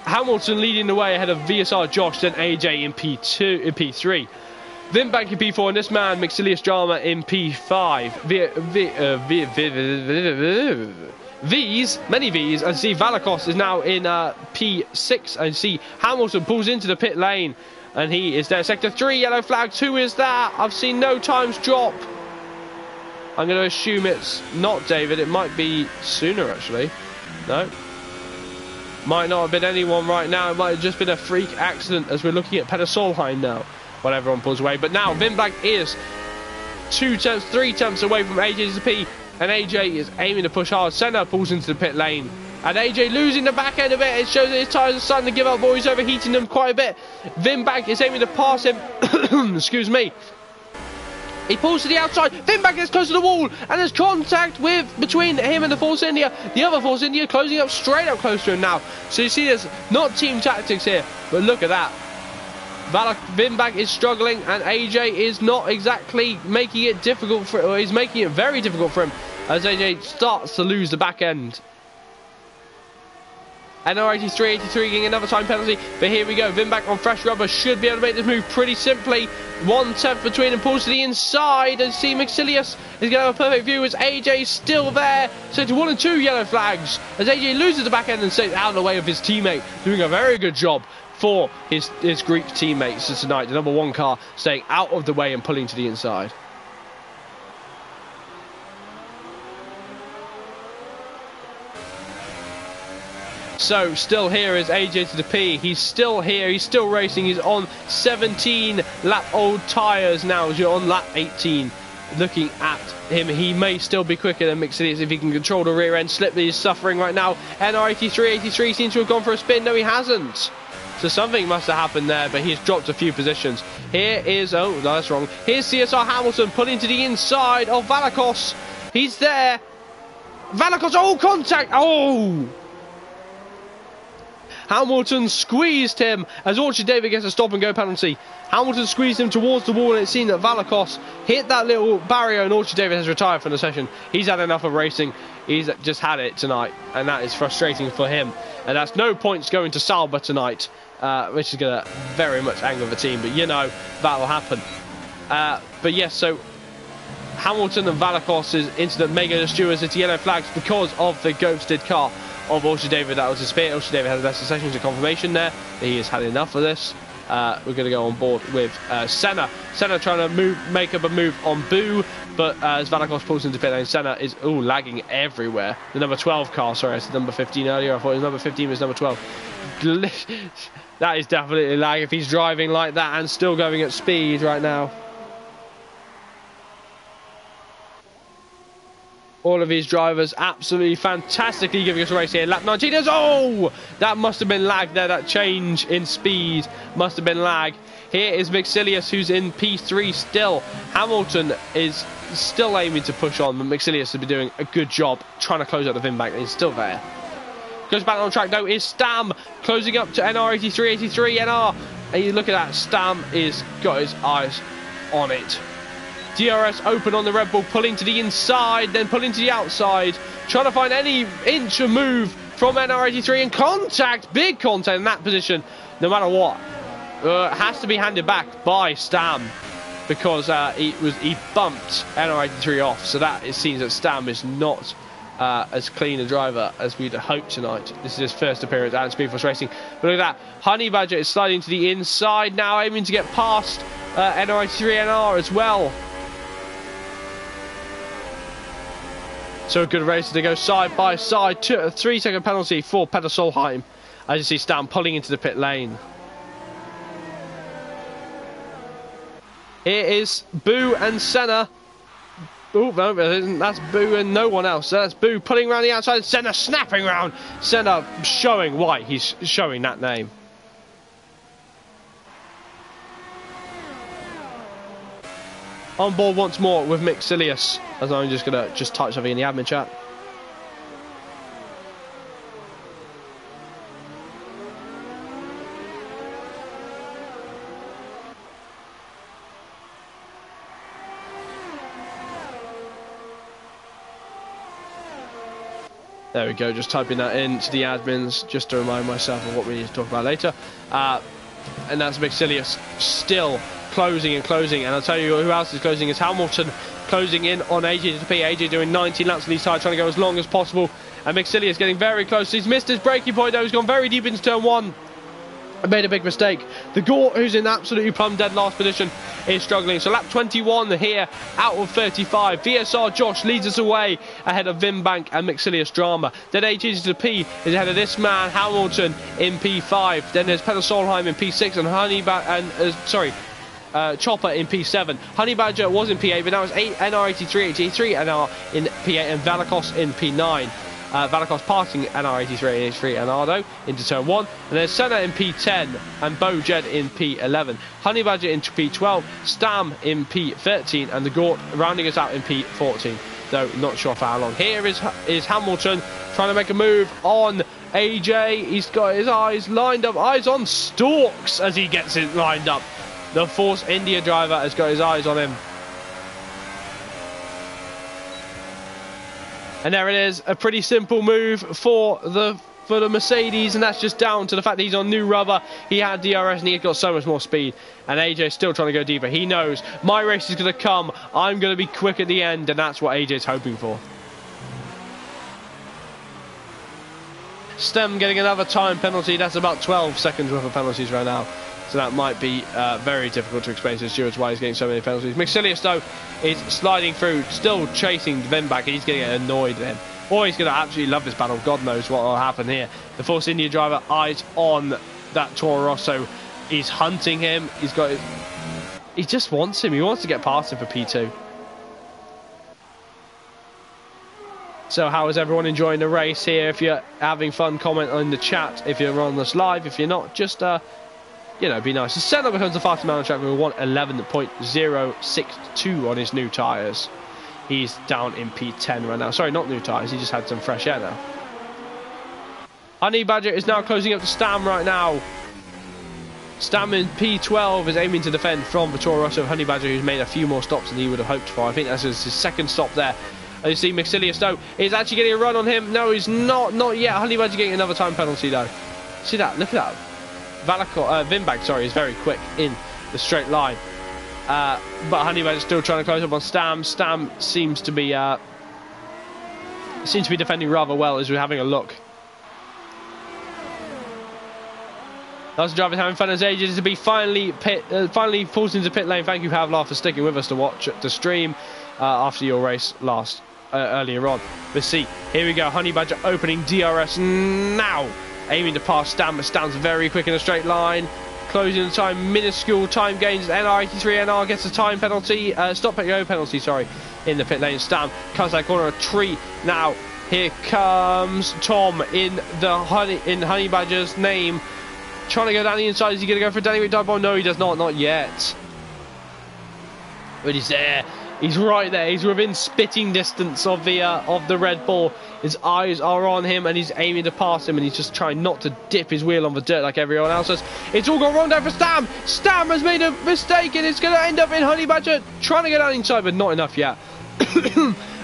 Hamilton leading the way ahead of VSR Josh, then AJ in P3. Vimbank in P4, and this man, Mixilius Drama, in P5. Many V's, and see Valakos is now in P6, and see Hamilton pulls into the pit lane. And he is there. Sector 3, yellow flags. Who is that? I've seen no times drop. I'm going to assume it's not David. It might be sooner, actually. No. Might not have been anyone right now. It might have just been a freak accident as we're looking at Peter Solheim now. While everyone pulls away. But now, Vimbank is 3 tenths away from AJ to P. And AJ is aiming to push hard. Senna pulls into the pit lane. And AJ losing the back end a bit. It shows that his tyres are starting to give up, or he's overheating them quite a bit. Vimbank is aiming to pass him. Excuse me. He pulls to the outside. Vimbank is close to the wall. And there's contact between him and the Force India. The other Force India closing up straight up close to him now. So you see there's not team tactics here. But look at that. Vimbank is struggling. And AJ is not exactly making it difficult for him. Or he's making it very difficult for him. As AJ starts to lose the back end. NR83, 83 getting another time penalty, but here we go. Vimbank on fresh rubber should be able to make this move pretty simply. 1 tenth between and pulls to the inside, and see Mixilius is going to have a perfect view as AJ still there. So to 1 and 2 yellow flags as AJ loses the back end and stays out of the way of his teammate, doing a very good job for his Greek teammates tonight. The number 1 car staying out of the way and pulling to the inside. So, still here is AJ to the P. He's still here. He's still racing. He's on 17 lap old tyres now as you're on lap 18. Looking at him, he may still be quicker than Mixilius if he can control the rear end slip that he's suffering right now. NR83, 83 seems to have gone for a spin. No, he hasn't. So something must have happened there, but he's dropped a few positions. Here is, oh, no, that's wrong. Here's CSR Hamilton pulling to the inside of Valakos. He's there. Valakos, oh, contact. Oh! Hamilton squeezed him as Orchard David gets a stop and go penalty. Hamilton squeezed him towards the wall, and it seemed that Valakos hit that little barrier, and Orchard David has retired from the session. He's had enough of racing. He's just had it tonight, and that is frustrating for him. And that's no points going to Salba tonight, which is going to very much anger the team. But you know, that will happen. But yes, so Hamilton and Valakos' incident may go to stewards. It's yellow flags because of the ghosted car of Orchard David. That was his spear. Orchard David had the best of sessions of confirmation there. He has had enough of this. We're going to go on board with Senna. Senna trying to make up a move on Boo, but as Valakos pulls into pit lane, Senna is lagging everywhere. The number 12 car, sorry, I said number 15 earlier. I thought it was number 15, it was number 12. That is definitely lag if he's driving like that and still going at speed right now. All of his drivers absolutely fantastically giving us a race here. Lap 19 is, oh! That must have been lag there. That change in speed must have been lag. Here is Mixilius, who's in P3 still. Hamilton is still aiming to push on, but Mixilius has been doing a good job trying to close out the Vimbank. He's still there. Goes back on track though is Stam, closing up to NR83, 83 NR. And you look at that, Stam is got his eyes on it. DRS open on the Red Bull, pulling to the inside, then pulling to the outside, trying to find any inch of move from NR83, and contact, big contact in that position, no matter what. Has to be handed back by Stam. because he bumped NR83 off. So that it seems that Stam is not as clean a driver as we'd hoped tonight. This is his first appearance at SpeedForce Racing. But look at that, Honey Badger is sliding to the inside now, aiming to get past NR83NR as well. So a good race to go side by side. 3-second penalty for Peter Solheim. As you see Stam pulling into the pit lane. Here is Boo and Senna. Oh, no, that's Boo and no one else. That's Boo pulling around the outside. Senna snapping around. Senna showing why he's showing that name. On board once more with Mick Silius. As I'm just going to type something in the admin chat. There we go, just typing that into the admins just to remind myself of what we need to talk about later. And that's Mick Silius still closing and closing. And I'll tell you who else is closing is Hamilton closing in on AJ to P. AJ doing 19 laps on these tyres, trying to go as long as possible. And Mick Silius getting very close. He's missed his braking point though. He's gone very deep into turn 1. And made a big mistake. The Gort, who's in absolutely plumb dead last position, is struggling. So lap 21 here out of 35. VSR Josh leads us away ahead of Vimbank and Mick Silius Drama. Then AJ to P is ahead of this man Hamilton in P5. Then there's Peter Solheim in P6 and Chopper in P7. Honey Badger was in P8, but now it's NR83, 83 NR in P8 and Valikos in P9. Valikos passing NR83 and 83 and Ardo into turn 1. And there's Senna in P10 and Bo Jed in P11. Honey Badger in P12, Stam in P13 and the Gort rounding us out in P14. Though not sure for how long. Here is Hamilton trying to make a move on AJ. He's got his eyes lined up, eyes on stalks as he gets it lined up. The Force India driver has got his eyes on him. And there it is, a pretty simple move for the Mercedes, and that's just down to the fact that he's on new rubber. He had DRS and he's got so much more speed. And AJ's still trying to go deeper. He knows my race is going to come. I'm going to be quick at the end, and that's what AJ's hoping for. Stem getting another time penalty. That's about 12 seconds worth of penalties right now. So that might be very difficult to explain to the stewards why he's getting so many penalties. Mick Silius, though, is sliding through, still chasing Vimbank, and he's getting annoyed at him. Or he's going to absolutely love this battle. God knows what will happen here. The Force India driver, eyes on that Toro Rosso. He's hunting him. He just wants him. He wants to get past him for P2. So how is everyone enjoying the race here? If you're having fun, comment in the chat. If you're on this live, if you're not, just be nice. So Senna becomes the fastest man on the track with a 1:11.062 on his new tyres. He's down in P10 right now. Sorry, not new tyres. He just had some fresh air now. Honey Badger is now closing up to Stam right now. Stam in P12 is aiming to defend from the Toro Rosso of Honey Badger, who's made a few more stops than he would have hoped for. I think that's his second stop there. As you see, Mick Silius, though, is actually getting a run on him. No, he's not yet. Honey Badger getting another time penalty, though. See that? Look at that. Vimbank, is very quick in the straight line. But Honey Badger still trying to close up on Stam. Stam seems to be defending rather well as we're having a look. Last driver having fun as ages to be finally pulls into pit lane. Thank you, Havlar, for sticking with us to watch the stream after your race earlier on. Let's see. Here we go. Honey Badger opening DRS now. Aiming to pass Stam, but Stam's very quick in a straight line. Closing the time, minuscule time gains. NR83NR gets a time penalty, stop go penalty, in the pit lane. Stam comes that corner, a tree. Now, here comes Tom in Honey Badger's name. Trying to go down the inside. Is he going to go for Danny McDonough? No, he does not yet. But he's there. He's right there. He's within spitting distance of the Red Bull. His eyes are on him, and he's aiming to pass him, and he's just trying not to dip his wheel on the dirt like everyone else has. It's all gone wrong down for Stam. Stam has made a mistake, and it's going to end up in Honey Badger trying to get down inside, but not enough yet.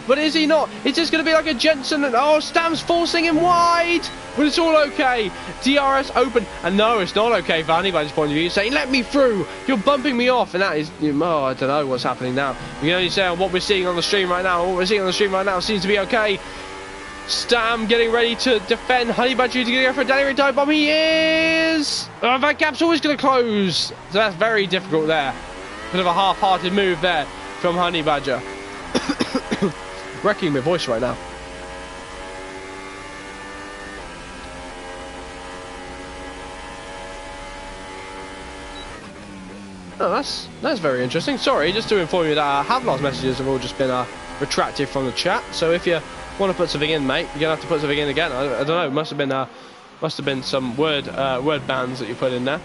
but is he not? It's just going to be like a Jensen, and oh, Stam's forcing him wide, but it's all okay. DRS open, and no, it's not okay for anybody's point of view. Saying, let me through, you're bumping me off, and that is, oh, I don't know what's happening now. We can only say on what we're seeing on the stream right now. What we're seeing on the stream right now seems to be okay. Stam getting ready to defend. Honey Badger to go for a Danny time bomb. He is. Oh, that gap's always going to close. So that's very difficult there. Bit of a half-hearted move there from Honey Badger. Wrecking my voice right now. Oh, that's very interesting. Sorry, just to inform you that our have lost messages have all just been retracted from the chat. So if you want to put something in, mate, you're gonna have to put something in again. I don't know. It must have been some word bands that you put in there.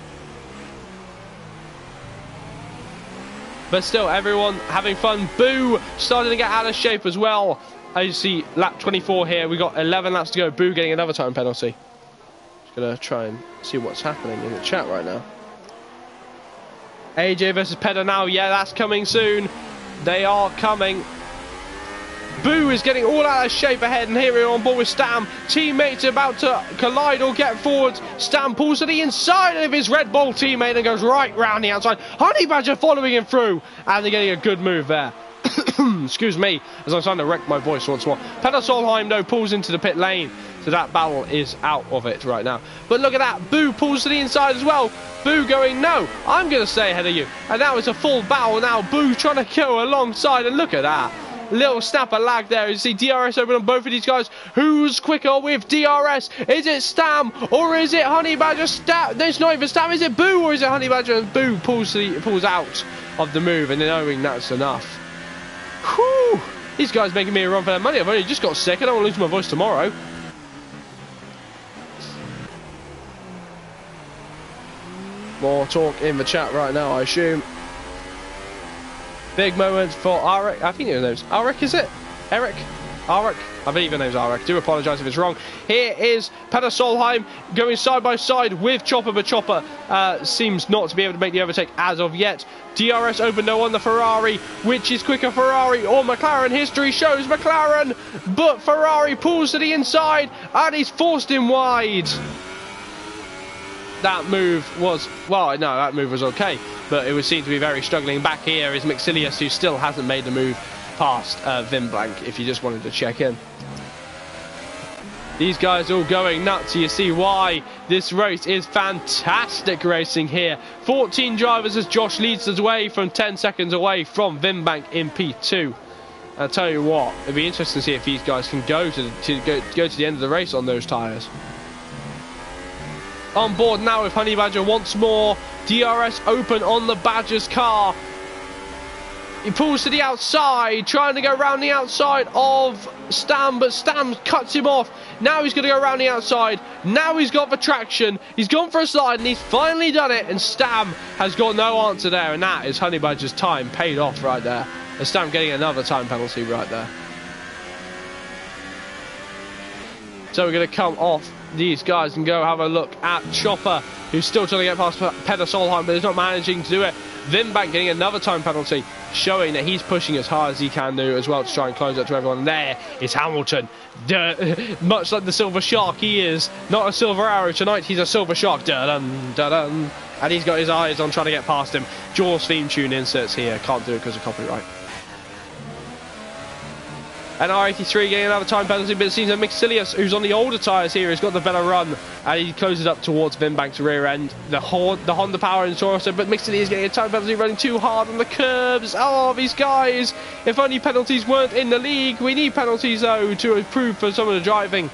But still, everyone having fun. Boo starting to get out of shape as well. As you see, lap 24 here. We got 11 laps to go. Boo getting another time penalty. Just gonna try and see what's happening in the chat right now. AJ versus Pedder now. Yeah, that's coming soon. They are coming. Boo is getting all out of shape ahead, and here we're on board with Stam. Teammates about to collide or get forward. Stam pulls to the inside of his Red Bull teammate and goes right round the outside. Honey Badger following him through, and they're getting a good move there. Excuse me, as I'm starting to wreck my voice once more. Peter Solheim, though, pulls into the pit lane, so that battle is out of it right now. But look at that, Boo pulls to the inside as well. Boo going, no, I'm going to stay ahead of you. And now it's a full battle now. Boo trying to go alongside, and look at that. Little snap of lag there. You see DRS open on both of these guys. Who's quicker with DRS? Is it Stam or is it Honey Badger? Stam? No, it's not even Stam. Is it Boo or is it Honey Badger? And Boo pulls out of the move, and then knowing that's enough. Whew! These guys making me a run for their money. I've only just got sick. I don't want to lose my voice tomorrow. More talk in the chat right now, I assume. Big moment for Arik. I think his name's Arik, is it? Eric? Arik? I believe his name's Arik. Do apologise if it's wrong. Here is Peter Solheim going side by side with Chopper, but Chopper seems not to be able to make the overtake as of yet. DRS open though on the Ferrari. Which is quicker, Ferrari or McLaren? History shows McLaren, but Ferrari pulls to the inside and he's forced him wide. That move was, well, no, that move was okay, but it would seem to be very struggling. Back here is Maxilius, who still hasn't made the move past Vim Blank, if you just wanted to check in. These guys all going nuts. You see why this race is fantastic racing here. 14 drivers as Josh leads us away from 10 seconds away from Vim Blank in P2. I'll tell you what, it'd be interesting to see if these guys can go to the end of the race on those tyres. On board now with Honey Badger once more. DRS open on the Badger's car. He pulls to the outside, trying to go around the outside of Stam, but Stam cuts him off. Now he's going to go around the outside. Now he's got the traction. He's gone for a slide, and he's finally done it. And Stam has got no answer there, and that is Honey Badger's time paid off right there. And Stam getting another time penalty right there. So we're going to come off these guys and go have a look at Chopper, who's still trying to get past Peter Solheim, but is not managing to do it. Vimbank getting another time penalty, showing that he's pushing as hard as he can do as well to try and close up to everyone. There is Hamilton. Much like the Silver Shark, he is not a Silver Arrow tonight, he's a Silver Shark. Dun, dun, dun. And he's got his eyes on trying to get past him. Jaws theme tune inserts here, can't do it because of copyright. And R83 getting another time penalty, but it seems that Maxilius, who's on the older tyres here, has got the better run, and he closes up towards Vimbank's rear end. The Honda power in Toronto, but Maxilius getting a time penalty, running too hard on the curbs. Oh, these guys! If only penalties weren't in the league. We need penalties, though, to improve for some of the driving.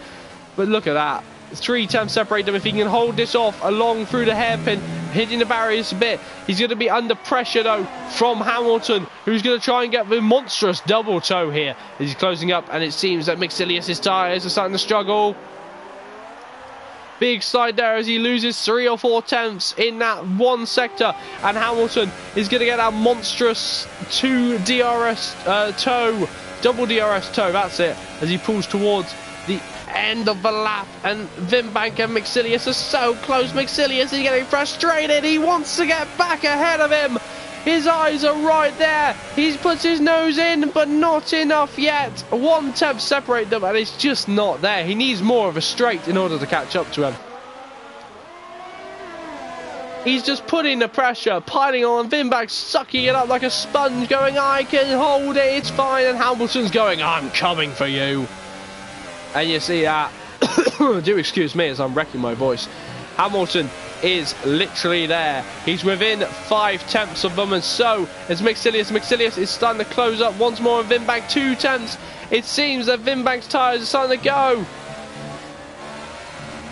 But look at that. 3 tenths separate them. If he can hold this off along through the hairpin, hitting the barriers a bit, he's going to be under pressure though from Hamilton, who's going to try and get the monstrous double toe here. He's closing up, and it seems that Maxilius' tyres are starting to struggle. Big slide there as he loses 3 or 4 tenths in that one sector, and Hamilton is going to get that monstrous 2 DRS toe, double DRS toe, that's it, as he pulls towards the end of the lap, and Vimbank and Maxilius are so close. Maxilius is getting frustrated. He wants to get back ahead of him. His eyes are right there. He puts his nose in, but not enough yet. 1 tenth separate them, and it's just not there. He needs more of a straight in order to catch up to him. He's just putting the pressure, piling on. Vinbag's sucking it up like a sponge, going, I can hold it, it's fine. And Hamilton's going, I'm coming for you. And you see that. Do excuse me as I'm wrecking my voice. Hamilton is literally there. He's within 5 tenths of them, and so is Mixilius. Mixilius is starting to close up once more, and Vinbag 2 tenths. It seems that Vinbag's tyres are starting to go.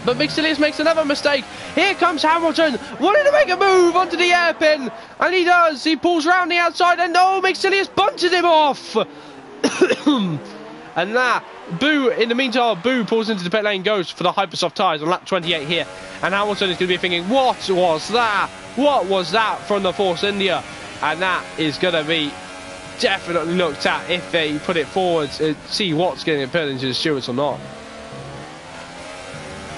But Mixilius makes another mistake. Here comes Hamilton, wanting to make a move onto the hairpin, and he does. He pulls round the outside, and no, Mixilius bunches him off. And that, Boo, in the meantime, Boo pulls into the pit lane, goes for the Hypersoft tyres on lap 28 here. And Hamilton is going to be thinking, what was that? What was that from the Force India? And that is going to be definitely looked at if they put it forward, see what's getting put into the stewards or not.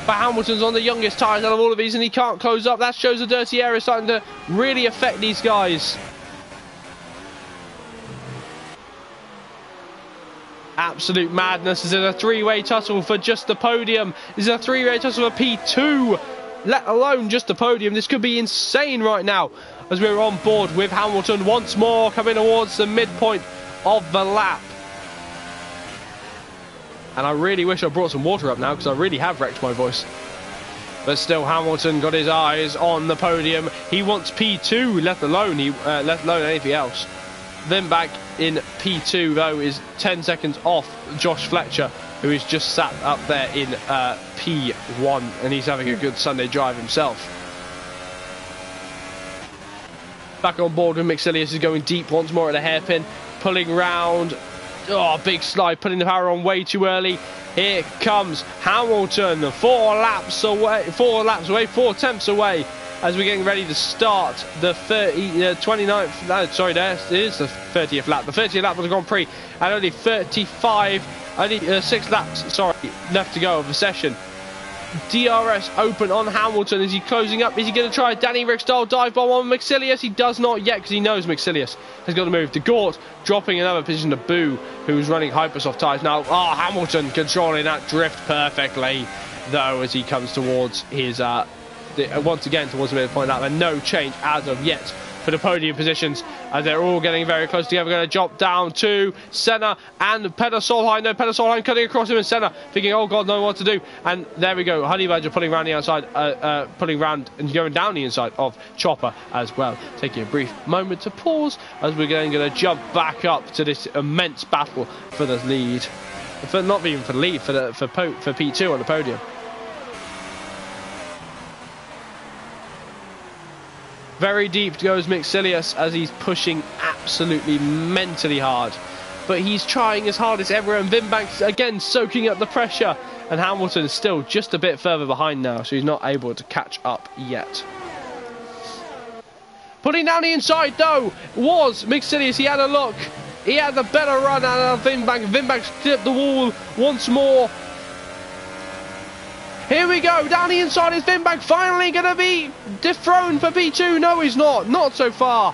But Hamilton's on the youngest tyres out of all of these, and he can't close up. That shows the dirty air is starting to really affect these guys. Absolute madness. This is a 3-way tussle for just the podium. This is a 3-way tussle for P2, let alone just the podium. This could be insane right now as we're on board with Hamilton once more coming towards the midpoint of the lap. And I really wish I brought some water up now, because I really have wrecked my voice. But still, Hamilton got his eyes on the podium. He wants P2, let alone anything else. Then back in P2, though, is 10 seconds off Josh Fletcher, who is just sat up there in P1, and he's having a good Sunday drive himself. Back on board with Mixilius is going deep once more at the hairpin, pulling round. Oh, big slide, putting the power on way too early. Here comes Hamilton, 4 laps away, 4 tenths away, as we're getting ready to start the 29th, no, sorry, there it is the 30th lap. The 30th lap of the Grand Prix, and only 6 laps, sorry, left to go of the session. DRS open on Hamilton. Is he closing up? Is he going to try a Danny Rick style dive bomb on Mixilius? He does not yet, because he knows Mixilius has got to move. De Gort dropping another position to Boo, who's running Hypersoft tyres now. Oh, Hamilton controlling that drift perfectly, though, as he comes towards his once again towards the midpoint lap, and no change as of yet for the podium positions, as they're all getting very close together. We're going to drop down to Senna and Peter Solheim. No, Peter Solheim cutting across him, and Senna thinking, oh god, no, what to do. And there we go, Honey Badger pulling around the outside, pulling round and going down the inside of Chopper as well. Taking a brief moment to pause as we're going to jump back up to this immense battle for the lead. Not even for the lead, for P2 on the podium. Very deep goes Mixilius as he's pushing absolutely mentally hard. But he's trying his hardest ever, and Vinbag's again soaking up the pressure. And Hamilton's still just a bit further behind now, so he's not able to catch up yet. Putting down the inside though was Mixilius. He had a look. He had a better run out of Vinbag. Vinbag clipped the wall once more. Here we go, down the inside is Vinbag, finally going to be dethroned for P2. No, he's not. Not so far.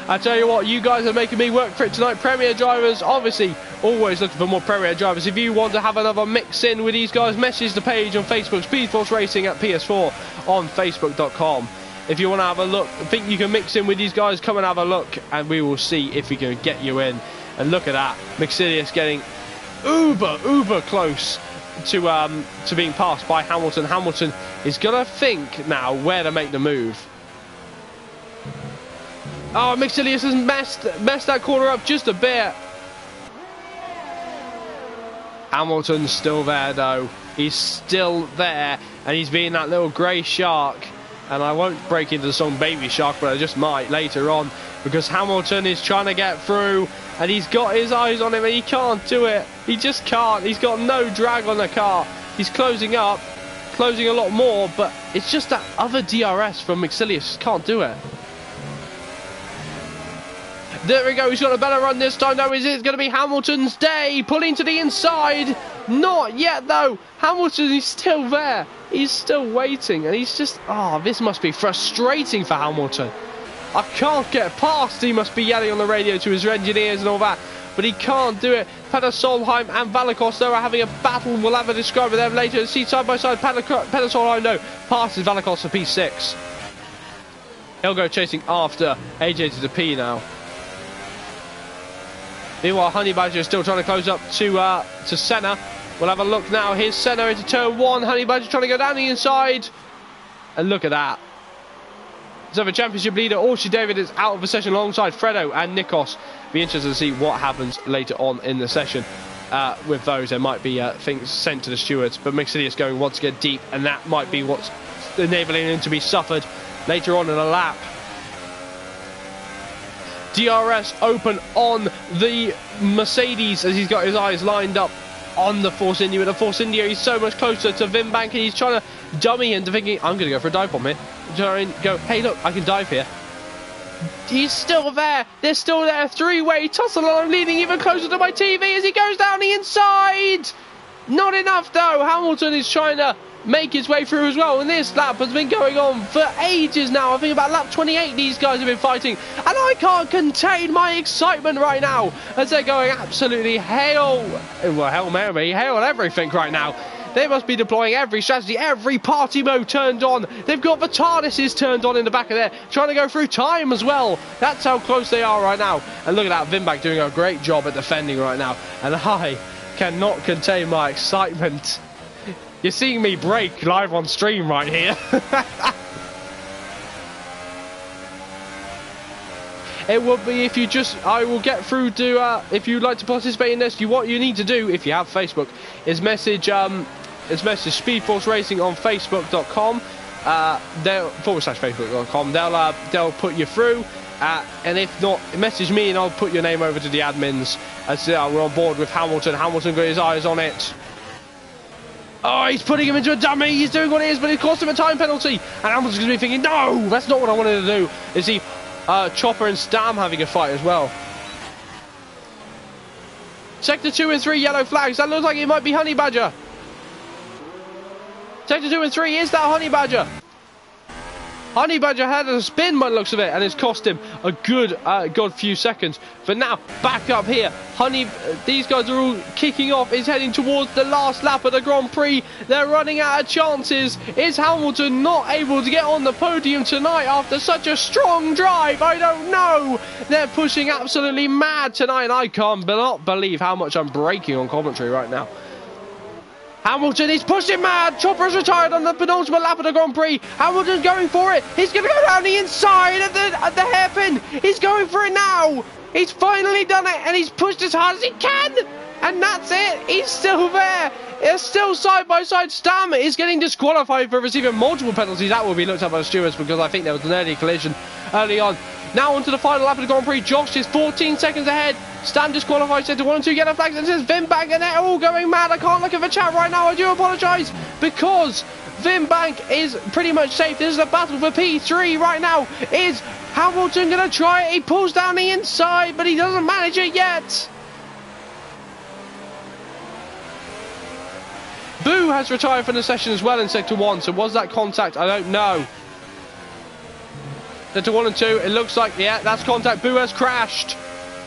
I tell you what, you guys are making me work for it tonight. Premier drivers, obviously, always looking for more Premier drivers. If you want to have another mix in with these guys, message the page on Facebook, SpeedForce Racing at PS4 on Facebook.com. If you want to have a look, think you can mix in with these guys, come and have a look, and we will see if we can get you in. And look at that, Mixilius getting uber close to being passed by Hamilton. Hamilton is gonna think now where to make the move. Oh, Mixilius has messed that corner up just a bit. Hamilton's still there though. He's still there, and he's being that little grey shark. And I won't break into the song Baby Shark, but I just might later on, because Hamilton is trying to get through, and he's got his eyes on him, and he can't do it. He just can't. He's got no drag on the car. He's closing up, closing a lot more, but it's just that other DRS from Mixilius. Just can't do it. There we go. He's got a better run this time, though. Is it going to be Hamilton's day? Pulling to the inside. Not yet, though. Hamilton is still there. He's still waiting, and he's just... Oh, this must be frustrating for Hamilton. I can't get past. He must be yelling on the radio to his engineers and all that. But he can't do it. Peter Solheim and Valakos, though, are having a battle. We'll have a describe with them later. See side by side. Peter Solheim, no, passes Valakos for P6. He'll go chasing after AJ to the P now. Meanwhile, Honey Badger is still trying to close up to Senna. We'll have a look now. Here's Senna into turn 1. Honey Badger trying to go down the inside. And look at that. So the championship leader, Orshi David, is out of the session alongside Fredo and Nikos. Be interested to see what happens later on in the session with those. There might be things sent to the stewards, but Mixilius going once again deep, and that might be what's enabling him to be suffered later on in a lap. DRS open on the Mercedes as he's got his eyes lined up on the Force India. With the Force India, he's so much closer to Vimbank, and he's trying to dummy into thinking, I'm going to go for a dive bomb here. Trying to go, hey look, I can dive here. He's still there. They're still there. Three-way tussle, and I'm leading even closer to my TV as he goes down the inside. Not enough though. Hamilton is trying to make his way through as well, and this lap has been going on for ages now. I think about lap 28 these guys have been fighting, and I can't contain my excitement right now as they're going absolutely Hail Mary, hail everything right now. They must be deploying every strategy, every party mode turned on. They've got the TARDISes turned on in the back of there, trying to go through time as well. That's how close they are right now. And look at that, Vimbank doing a great job at defending right now, and I cannot contain my excitement. You're seeing me break live on stream right here. It would be if you just, I will get through to, if you'd like to participate in this, what you need to do, if you have Facebook, is message SpeedForce Racing on Facebook.com, /Facebook.com, they'll put you through, and if not, message me and I'll put your name over to the admins, as we're on board with Hamilton. Hamilton got his eyes on it. Oh, he's putting him into a dummy. He's doing what it is, but it cost him a time penalty. And Hamilton's going to be thinking, no, that's not what I wanted to do. Is he Chopper and Stam having a fight as well? Sector 2 and 3 yellow flags. That looks like it might be Honey Badger. Sector 2 and 3 is that Honey Badger. Honey Badger had a spin by the looks of it, and it's cost him a good few seconds. But now, back up here, these guys are all kicking off. Is heading towards the last lap of the Grand Prix. They're running out of chances. Is Hamilton not able to get on the podium tonight after such a strong drive? I don't know. They're pushing absolutely mad tonight, and I cannot believe how much I'm breaking on commentary right now. Hamilton is pushing mad. Chopper's retired on the penultimate lap of the Grand Prix. Hamilton's going for it. He's going to go down the inside of the hairpin. He's going for it now. He's finally done it, and he's pushed as hard as he can. And that's it. He's still there. It's still side by side. Stam is getting disqualified for receiving multiple penalties. That will be looked at by the stewards because I think there was an early collision early on. Now on to the final lap of the Grand Prix. Josh is 14 seconds ahead. Stam disqualified, sector 1 and 2 yellow flags, and says Vimbank, and they're all going mad. I can't look at the chat right now. I do apologise because Vimbank is pretty much safe. This is a battle for P3 right now. Is Hamilton going to try it? He pulls down the inside, but he doesn't manage it yet. Boo has retired from the session as well in sector 1, so was that contact? I don't know. Sector 1 and 2, it looks like, yeah, that's contact. Boo has crashed.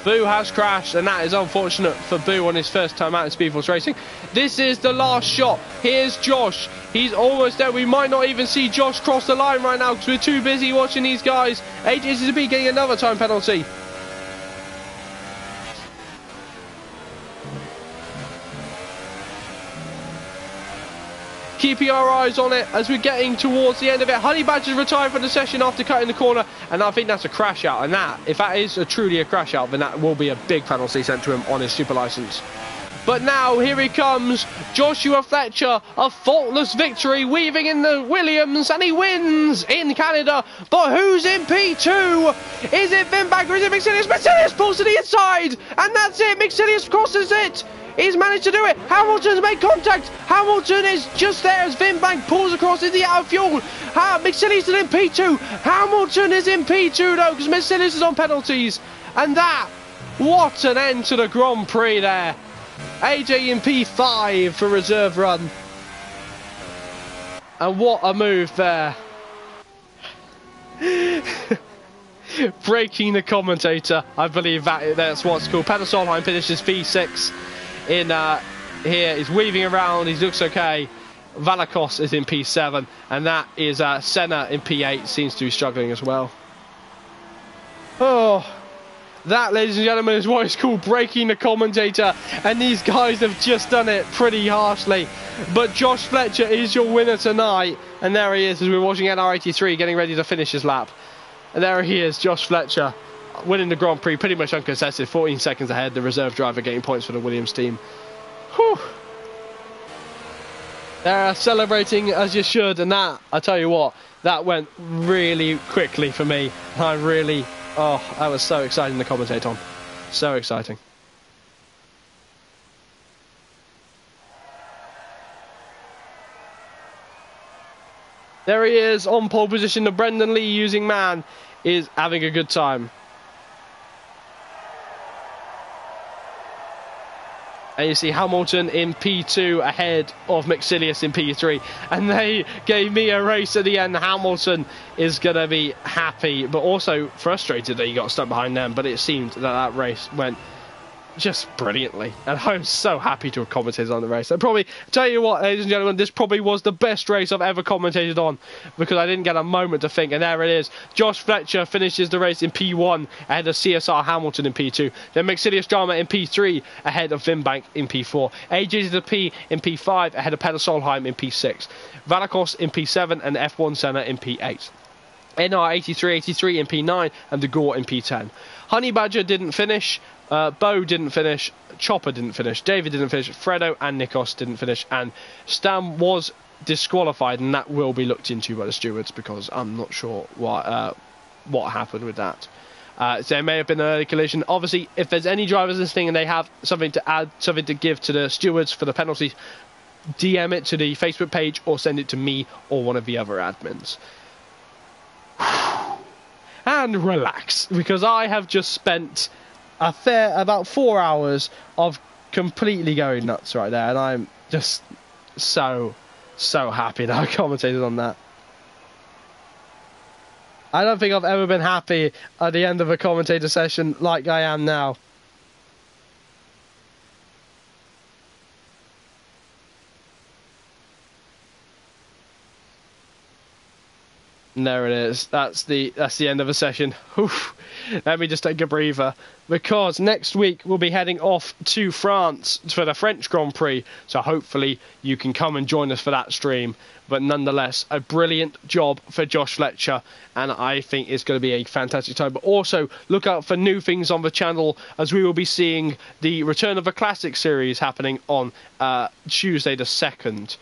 Boo has crashed, and that is unfortunate for Boo on his first time out in SpeedForce Racing. This is the last shot. Here's Josh. He's almost there. We might not even see Josh cross the line right now because we're too busy watching these guys. HSB getting another time penalty. Keeping our eyes on it as we're getting towards the end of it. Honey Badger's retired from the session after cutting the corner, and I think that's a crash out. And that, if that is truly a crash out, then that will be a big penalty sent to him on his super license. But now here he comes, Joshua Fletcher, a faultless victory, weaving in the Williams, and he wins in Canada. But who's in P2? Is it Vimbank or is it Mixilius? Mixilius pulls to the inside, and that's it. Mixilius crosses it. He's managed to do it. Hamilton's made contact. Hamilton is just there as Vimbank pulls across into the out of fuel. Mixilius is in P2. Hamilton is in P2 though because Mixilius is on penalties. And that, what an end to the Grand Prix there. AJ in P5 for reserve run. And what a move there. breaking the commentator. I believe that's what's called. Peter Solheim finishes P6 in here. He's weaving around. He looks okay. Valakos is in P7, and that is Senna in P8. Seems to be struggling as well. Oh, that, ladies and gentlemen, is what is called breaking the commentator, and these guys have just done it pretty harshly. But Josh Fletcher is your winner tonight, and there he is as we're watching NR83 getting ready to finish his lap. And there he is, Josh Fletcher, winning the Grand Prix pretty much uncontested, 14 seconds ahead, the reserve driver getting points for the Williams team. Whew. They're celebrating as you should, and that, I tell you what, that went really quickly for me. I really, oh, that was so exciting to commentate on. So exciting. There he is on pole position. The Brendan Lee using man is having a good time. And you see Hamilton in P2 ahead of McSilius in P3. And they gave me a race at the end. Hamilton is going to be happy, but also frustrated that he got stuck behind them. But it seemed that that race went just brilliantly. And I'm so happy to have commentated on the race. And probably, tell you what, ladies and gentlemen, this probably was the best race I've ever commentated on, because I didn't get a moment to think. And there it is. Josh Fletcher finishes the race in P1 ahead of CSR Hamilton in P2. Then McSilius Drama in P3 ahead of Vimbank in P4. AJ to the P in P5 ahead of Peter Solheim in P6. Valakos in P7 and F1 Senna in P8. NR83 in P9 and De Gore in P10. Honey Badger didn't finish. Bo didn't finish, Chopper didn't finish, David didn't finish, Fredo and Nikos didn't finish, and Stam was disqualified, and that will be looked into by the stewards, because I'm not sure what happened with that. So there may have been an early collision. Obviously, if there's any drivers listening and they have something to add, something to give to the stewards for the penalty, DM it to the Facebook page or send it to me or one of the other admins. And relax, because I have just spent about 4 hours of completely going nuts right there, and I'm just so happy that I commentated on that. I don't think I've ever been happy at the end of a commentator session like I am now. And there it is. That's the end of the session. Oof. Let me just take a breather, because next week we'll be heading off to France for the French Grand Prix. So hopefully you can come and join us for that stream. But nonetheless, a brilliant job for Josh Fletcher, and I think it's going to be a fantastic time. But also look out for new things on the channel, as we will be seeing the return of the Classic series happening on Tuesday the 6th.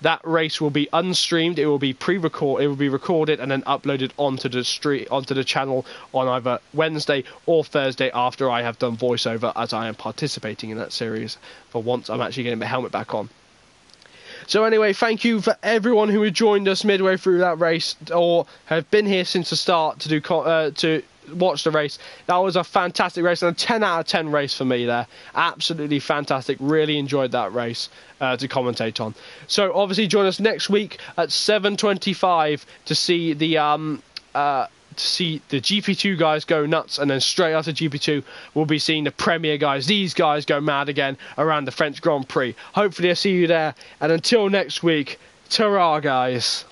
That race will be unstreamed. It will be it will be recorded and then uploaded onto the channel on either Wednesday or Thursday after I have done voiceover, as I am participating in that series for once. I'm actually getting the helmet back on. So anyway, thank you for everyone who has joined us midway through that race or have been here since the start to watch the race. That was a fantastic race and a 10 out of 10 race for me there. Absolutely fantastic. Really enjoyed that race to commentate on. So obviously join us next week at 7:25 to see the GP2 guys go nuts, and then straight after GP2 we'll be seeing the Premier guys, these guys, go mad again around the French Grand Prix. Hopefully I'll see you there, and until next week, ta-ra guys.